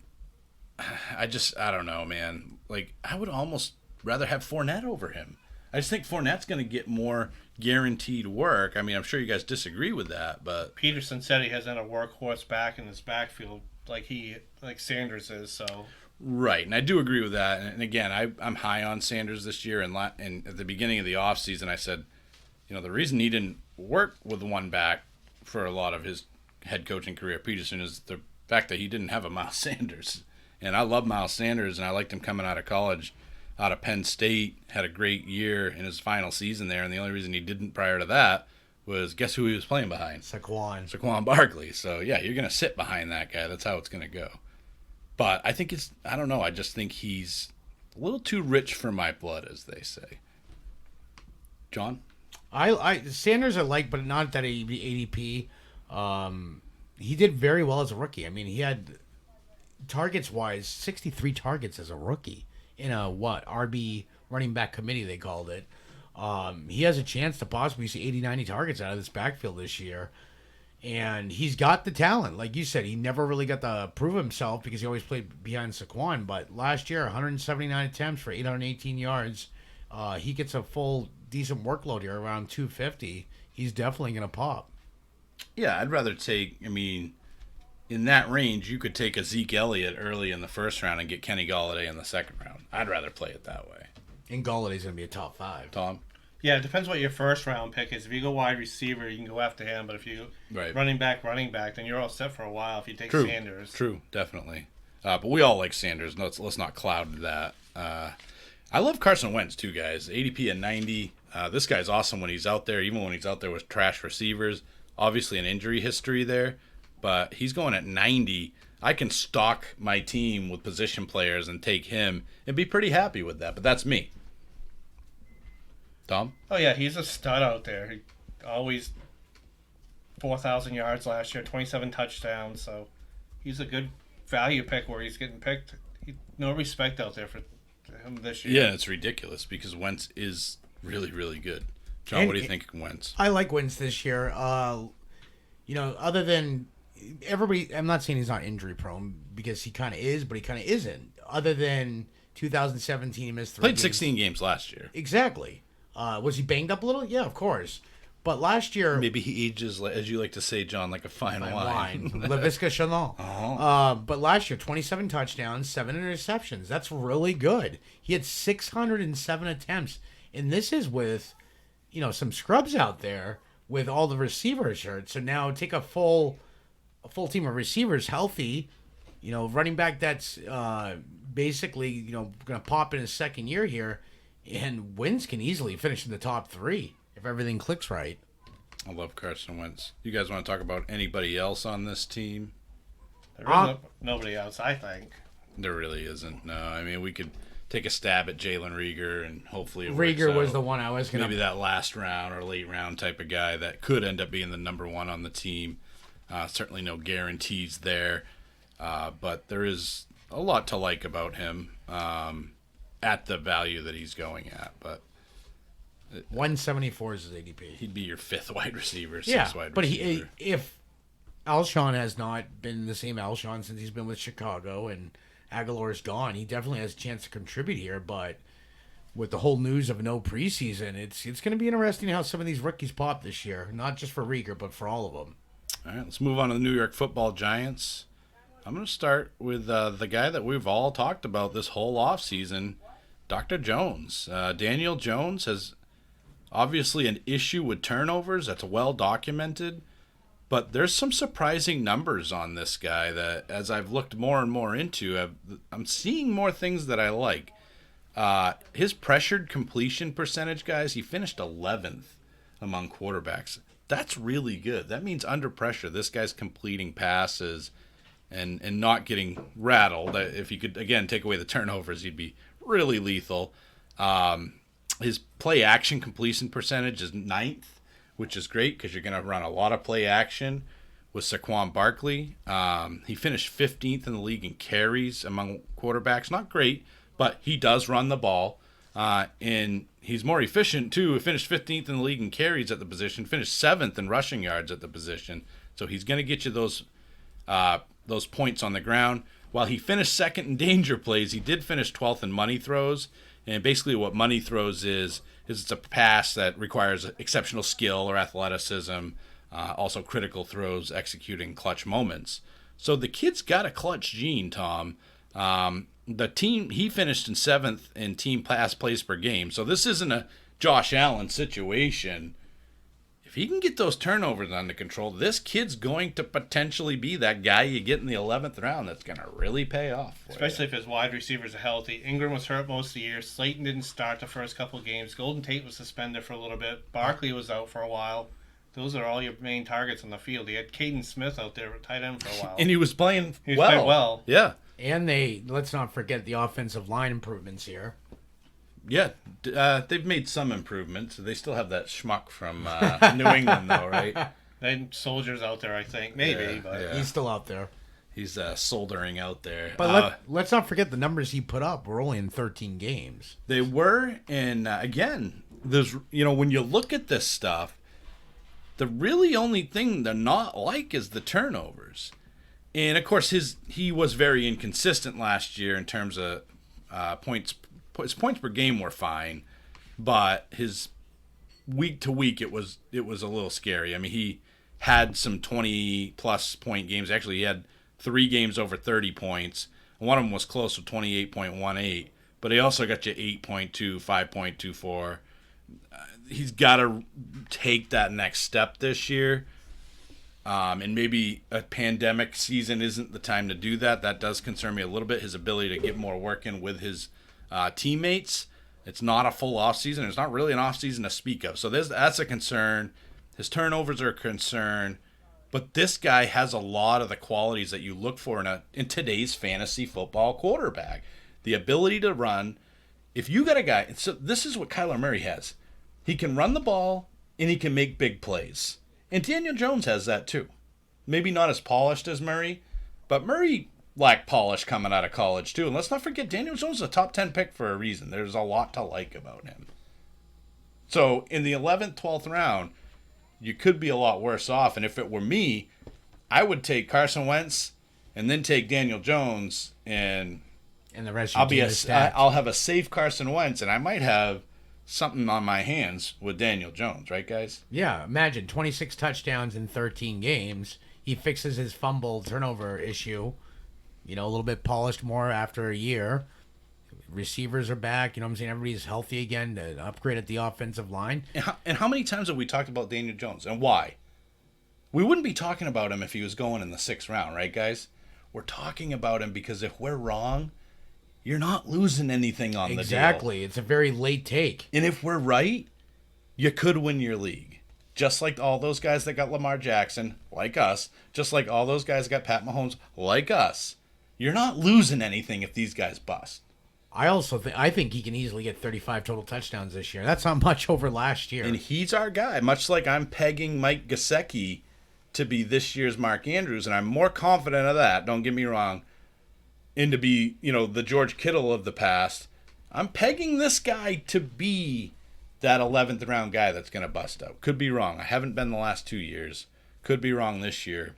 I don't know, man. Like, I would almost rather have Fournette over him. I just think Fournette's going to get more guaranteed work. I mean, I'm sure you guys disagree with that, but Peterson said he hasn't a workhorse back in his backfield like Sanders is. So right, and I do agree with that. And again, I'm high on Sanders this year. And at the beginning of the offseason, I said, the reason he didn't work with one back for a lot of his head coaching career, Peterson, is the fact that he didn't have a Miles Sanders. And I love Miles Sanders, and I liked him coming out of college. Out of Penn State, had a great year in his final season there, and the only reason he didn't prior to that was, guess who he was playing behind? Saquon Barkley. So, yeah, you're going to sit behind that guy. That's how it's going to go. But I think I don't know, I just think he's a little too rich for my blood, as they say. John? Sanders I like, but not that ADP. He did very well as a rookie. I mean, he had, targets-wise, 63 targets as a rookie. In a RB running back committee, they called it. He has a chance to possibly see 80, 90 targets out of this backfield this year. And he's got the talent. Like you said, he never really got to prove himself because he always played behind Saquon. But last year, 179 attempts for 818 yards. He gets a full, decent workload here, around 250. He's definitely going to pop. Yeah, I'd rather in that range, you could take a Zeke Elliott early in the first round and get Kenny Golladay in the second round. I'd rather play it that way. And Galladay's going to be a top 5. Tom? Yeah, it depends what your first round pick is. If you go wide receiver, you can go after him. But if you running back, then you're all set for a while if you take Sanders. True, definitely. But we all like Sanders. Let's not cloud that. I love Carson Wentz, too, guys. ADP at 90. This guy's awesome when he's out there, even when he's out there with trash receivers. Obviously an injury history there. But he's going at 90. I can stock my team with position players and take him and be pretty happy with that. But that's me. Thom? Oh, yeah, he's a stud out there. He always 4,000 yards last year, 27 touchdowns. So he's a good value pick where he's getting picked. No respect out there for him this year. Yeah, it's ridiculous because Wentz is really, really good. John, what do you think of Wentz? I like Wentz this year. Other than everybody, I'm not saying he's not injury prone because he kind of is, but he kind of isn't. Other than 2017, he missed 3 Played games. 16 games last year. Exactly. Was he banged up a little? Yeah, of course. But last year, maybe he ages, as you like to say, John, like a fine wine. Lavisca Chanel. Uh-huh. But last year, 27 touchdowns, 7 interceptions. That's really good. He had 607 attempts, and this is with, some scrubs out there with all the receivers hurt. So now take a full team of receivers healthy, running back that's basically, going to pop in his second year here, and Wentz can easily finish in the top 3 if everything clicks right. I love Carson Wentz. You guys want to talk about anybody else on this team? There is nobody else, I think. There really isn't. No, I mean, we could take a stab at Jalen Rieger, and hopefully it Rieger works out. was the one I was going to... Maybe that last round or late round type of guy that could end up being the number 1 on the team. Certainly no guarantees there. But there is a lot to like about him at the value that he's going at. But 174 is his ADP. He'd be your fifth wide receiver, Yeah, wide but receiver. if Alshon has not been the same Alshon since he's been with Chicago and Aguilar's gone, he definitely has a chance to contribute here. But with the whole news of no preseason, it's going to be interesting how some of these rookies pop this year, not just for Rieger, but for all of them. All right, let's move on to the New York Football Giants. I'm going to start with the guy that we've all talked about this whole offseason, Dr. Jones. Daniel Jones has obviously an issue with turnovers that's well documented, but there's some surprising numbers on this guy that, as I've looked more and more into, I'm seeing more things that I like. His pressured completion percentage, guys, he finished 11th among quarterbacks. That's really good. That means under pressure, this guy's completing passes and not getting rattled. If he could, again, take away the turnovers, he'd be really lethal. His play action completion percentage is 9th, which is great because you're going to run a lot of play action with Saquon Barkley. He finished 15th in the league in carries among quarterbacks. Not great, but he does run the ball. And he's more efficient, too. He finished 15th in the league in carries at the position, finished 7th in rushing yards at the position. So he's going to get you those points on the ground. While he finished second in danger plays, he did finish 12th in money throws. And basically what money throws is it's a pass that requires exceptional skill or athleticism, also critical throws, executing clutch moments. So the kid's got a clutch gene, Tom. The team, he finished in 7th in team pass plays per game. So this isn't a Josh Allen situation. If he can get those turnovers under control, this kid's going to potentially be that guy you get in the 11th round that's going to really pay off. Especially if his wide receivers are healthy. Ingram was hurt most of the year. Slayton didn't start the first couple of games. Golden Tate was suspended for a little bit. Barkley was out for a while. Those are all your main targets on the field. He had Caden Smith out there at tight end for a while. And he was playing well. Yeah. And let's not forget the offensive line improvements here. Yeah, they've made some improvements. They still have that schmuck from New England, though, right? Then Soldier's out there, I think. Maybe, but He's still out there. He's soldering out there. But let's not forget the numbers he put up were only in 13 games. They were, and again, there's when you look at this stuff, the really only thing they're not like is the turnovers. And of course, he was very inconsistent last year in terms of points. His points per game were fine, but his week to week it was a little scary. I mean, he had some 20-plus point games. Actually, he had 3 games over 30 points. One of them was close to 28.18, but he also got you 8.2, 5.24. He's got to take that next step this year. And maybe a pandemic season isn't the time to do that. That does concern me a little bit, his ability to get more work in with his teammates. It's not a full offseason. It's not really an offseason to speak of. So that's a concern. His turnovers are a concern. But this guy has a lot of the qualities that you look for in today's fantasy football quarterback. The ability to run. If you got a guy, so this is what Kyler Murray has. He can run the ball and he can make big plays. And Daniel Jones has that too. Maybe not as polished as Murray, but Murray lacked polish coming out of college too. And let's not forget, Daniel Jones is a top 10 pick for a reason. There's a lot to like about him. So in the 11th, 12th round, you could be a lot worse off. And if it were me, I would take Carson Wentz and then take Daniel Jones, and the rest of your team is stacked. I'll have a safe Carson Wentz, and I might have something on my hands with Daniel Jones, right, guys? Yeah, imagine 26 touchdowns in 13 games. He fixes his fumble turnover issue. A little bit polished more after a year. Receivers are back. I'm saying? Everybody's healthy again to upgrade at the offensive line. And how many times have we talked about Daniel Jones, and why? We wouldn't be talking about him if he was going in the 6th round, right, guys? We're talking about him because if we're wrong, you're not losing anything on the deal. Exactly. It's a very late take. And if we're right, you could win your league. Just like all those guys that got Lamar Jackson, like us. Just like all those guys that got Pat Mahomes, like us. You're not losing anything if these guys bust. I think he can easily get 35 total touchdowns this year. That's not much over last year. And he's our guy. Much like I'm pegging Mike Gesicki to be this year's Mark Andrews, and I'm more confident of that, don't get me wrong, and to be, the George Kittle of the past. I'm pegging this guy to be that 11th round guy that's going to bust out. Could be wrong. I haven't been the last 2 years. Could be wrong this year.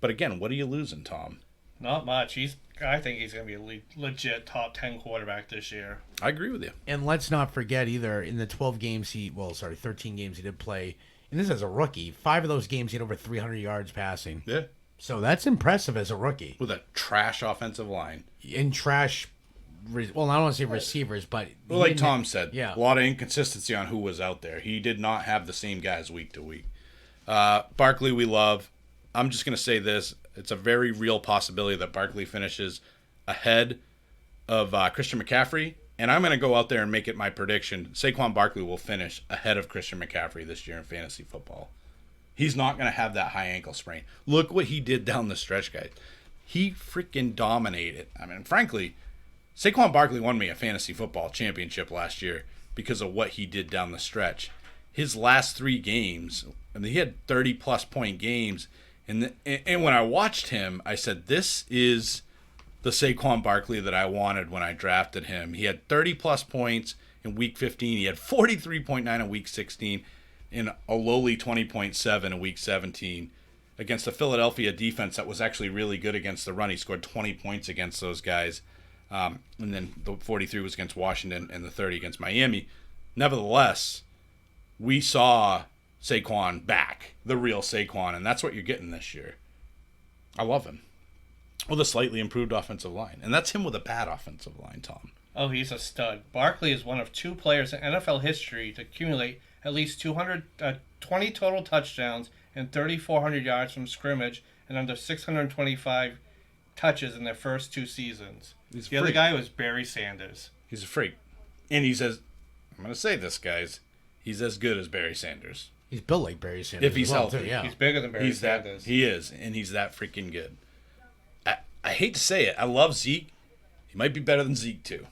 But again, what are you losing, Tom? Not much. I think he's going to be a legit top 10 quarterback this year. I agree with you. And let's not forget either, in the 13 games he did play, and this as a rookie, 5 of those games he had over 300 yards passing. Yeah. So that's impressive as a rookie. With a trash offensive line. In trash, I don't want to say receivers, but... Well, like Tom said, yeah. A lot of inconsistency on who was out there. He did not have the same guys week to week. Barkley we love. I'm just going to say this. It's a very real possibility that Barkley finishes ahead of Christian McCaffrey. And I'm going to go out there and make it my prediction. Saquon Barkley will finish ahead of Christian McCaffrey this year in fantasy football. He's not going to have that high ankle sprain. Look what he did down the stretch, guys. He freaking dominated. I mean, frankly, Saquon Barkley won me a fantasy football championship last year because of what he did down the stretch. His last 3 games, he had 30-plus point games. And when I watched him, I said, this is the Saquon Barkley that I wanted when I drafted him. He had 30-plus points in Week 15. He had 43.9 in Week 16, and a lowly 20.7 in Week 17 against a Philadelphia defense that was actually really good against the run. He scored 20 points against those guys. And then the 43 was against Washington and the 30 against Miami. Nevertheless, we saw Saquon back, the real Saquon, and that's what you're getting this year. I love him. With a slightly improved offensive line. And that's him with a bad offensive line, Tom. Oh, he's a stud. Barkley is one of 2 players in NFL history to accumulate at least 20 total touchdowns and 3,400 yards from scrimmage and under 625 touches in their first 2 seasons. The other guy was Barry Sanders. He's a freak. And I'm going to say this, guys, he's as good as Barry Sanders. He's built like Barry Sanders. If he's healthy. Too, yeah. He's bigger than Barry Sanders. He is, and he's that freaking good. I hate to say it. I love Zeke. He might be better than Zeke, too.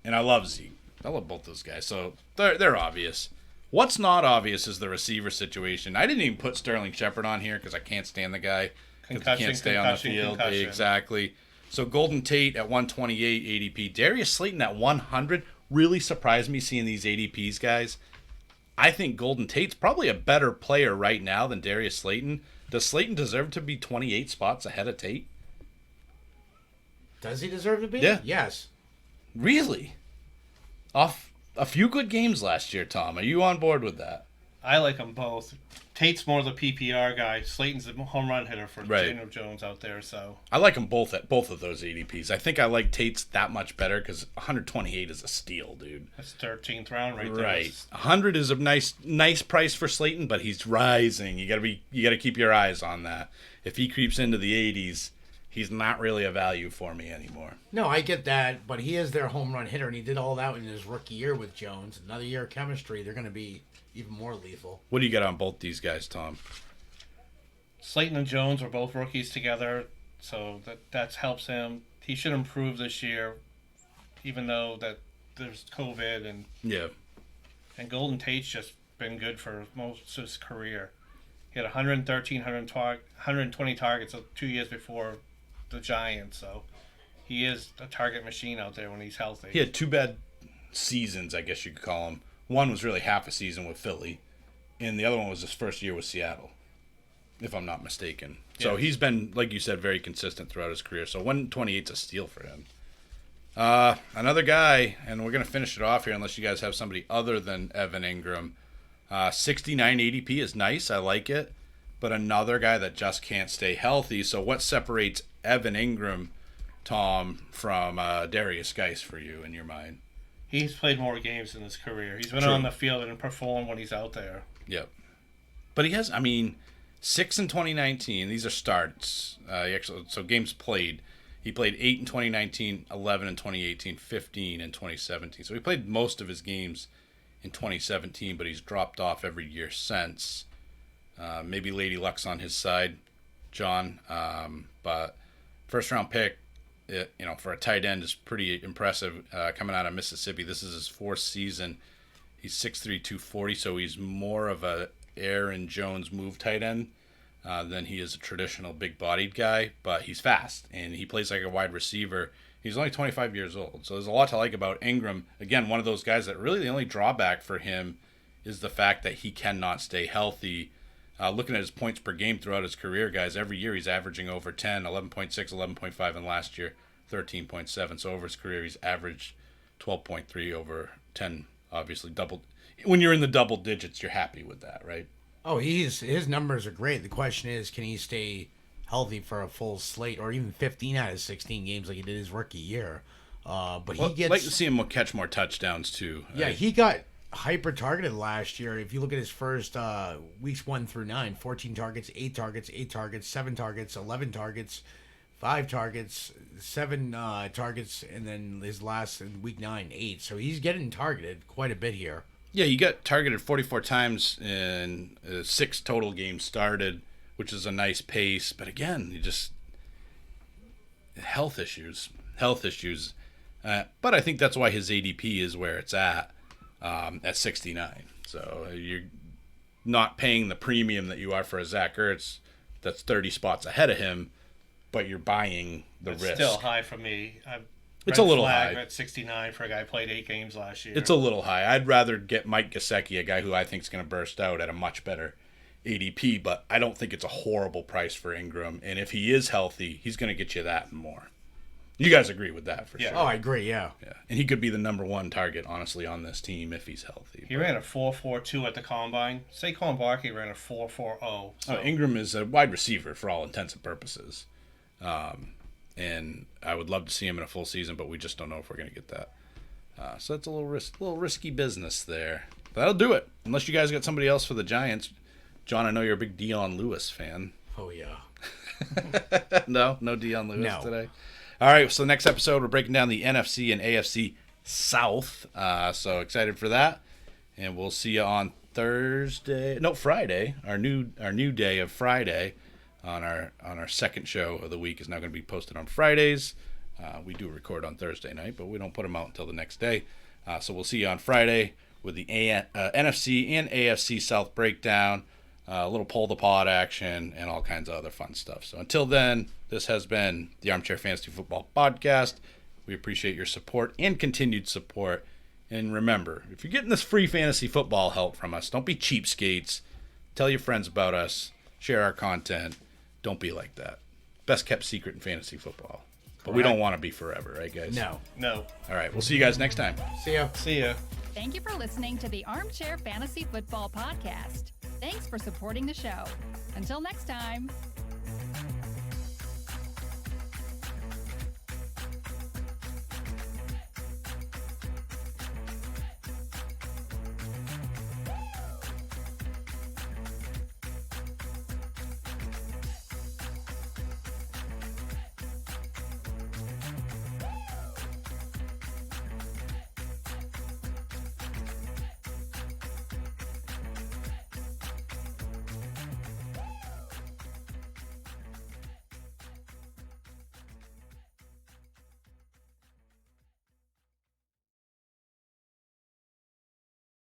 And I love Zeke. I love both those guys. So they're obvious. What's not obvious is the receiver situation. I didn't even put Sterling Shepard on here because I can't stand the guy. Because he can't stay on the field. Concussion. Exactly. So Golden Tate at 128 ADP. Darius Slayton at 100. Really surprised me seeing these ADPs, guys. I think Golden Tate's probably a better player right now than Darius Slayton. Does Slayton deserve to be 28 spots ahead of Tate? Does he deserve to be? Yeah. Yes. Really? Off a few good games last year, Tom. Are you on board with that? I like them both. Tate's more the PPR guy. Slayton's the home run hitter for Daniel Jones out there. So I like them both at both of those ADPs. I think I like Tate's that much better because 128 is a steal, dude. That's 13th round right there. Right. 100 is a nice price for Slayton, but he's rising. You gotta keep your eyes on that. If he creeps into the 80s, he's not really a value for me anymore. No, I get that, but he is their home run hitter, and he did all that in his rookie year with Jones. Another year of chemistry, they're going to be even more lethal. What do you got on both these guys, Tom? Slayton and Jones were both rookies together, so that helps him. He should improve this year, even though that there's COVID and Golden Tate's just been good for most of his career. He had 120 targets 2 years before the Giants, so he is a target machine out there when he's healthy. He had 2 bad seasons, I guess you could call them. One was really half a season with Philly, and the other one was his first year with Seattle, if I'm not mistaken. Yes. So he's been, like you said, very consistent throughout his career. So 128's a steal for him. Another guy, and we're going to finish it off here unless you guys have somebody other than Evan Ingram. 69 ADP is nice. I like it. But another guy that just can't stay healthy. So what separates Evan Ingram, Tom, from Darius Geis for you in your mind? He's played more games in his career. He's been on the field and performed when he's out there. Yep. But he has, 6 in 2019. These are starts. So games played. He played 8 in 2019, 11 in 2018, 15 in 2017. So he played most of his games in 2017, but he's dropped off every year since. Maybe Lady Luck's on his side, John. But first-round pick, for a tight end is pretty impressive coming out of Mississippi. This is his 4th season. He's 6'3", 240, so he's more of a Aaron Jones move tight end. than he is a traditional big-bodied guy, but he's fast, and he plays like a wide receiver. He's only 25 years old, so there's a lot to like about Ingram. Again, one of those guys that really the only drawback for him is the fact that he cannot stay healthy. Looking at his points per game throughout his career, guys, every year he's averaging over 10, 11.6, 11.5, and last year 13.7. So over his career, he's averaged 12.3 over 10, obviously double. When you're in the double digits, you're happy with that, right? Oh, his numbers are great. The question is, can he stay healthy for a full slate or even 15 out of 16 games like he did his rookie year? But he gets... I'd like to see him catch more touchdowns, too. Yeah, he got hyper-targeted last year. If you look at his first weeks 1 through 9, 14 targets, 8 targets, 8 targets, 7 targets, 11 targets, 5 targets, 7 targets, and then his last in week 9, 8. So he's getting targeted quite a bit here. Yeah, he got targeted 44 times in 6 total games started, which is a nice pace. But again, he just health issues. But I think that's why his ADP is where it's at 69. So you're not paying the premium that you are for a Zach Ertz that's 30 spots ahead of him, but you're buying the risk. It's still high for me. It's a little high. At 69 for a guy who played 8 games last year. It's a little high. I'd rather get Mike Gesicki, a guy who I think is going to burst out at a much better ADP, but I don't think it's a horrible price for Ingram. And if he is healthy, he's going to get you that and more. You guys agree with that for sure? Oh, I agree, yeah. And he could be the number 1 target, honestly, on this team if he's healthy. He ran a 4.42 at the combine. Saquon Barkley ran a 4.40. So. Ingram is a wide receiver for all intents and purposes. And I would love to see him in a full season, but we just don't know if we're going to get that. So that's a little risky business there. That'll do it. Unless you guys got somebody else for the Giants. John, I know you're a big Dion Lewis fan. Oh, yeah. No Dion Lewis No. today? All right, so next episode, we're breaking down the NFC and AFC South. So excited for that. And we'll see you on Friday. Our new day of Friday. On our second show of the week is now going to be posted on Fridays. We do record on Thursday night, but we don't put them out until the next day. So we'll see you on Friday with the NFC and AFC South breakdown, a little pull the pod action, and all kinds of other fun stuff. So until then, this has been the Armchair Fantasy Football Podcast. We appreciate your support and continued support. And remember, if you're getting this free fantasy football help from us, don't be cheapskates. Tell your friends about us. Share our content. Don't be like that. Best kept secret in fantasy football. But we don't want to be forever, right, guys? No. All right, we'll see you guys next time. See ya. Thank you for listening to the Armchair Fantasy Football Podcast. Thanks for supporting the show. Until next time.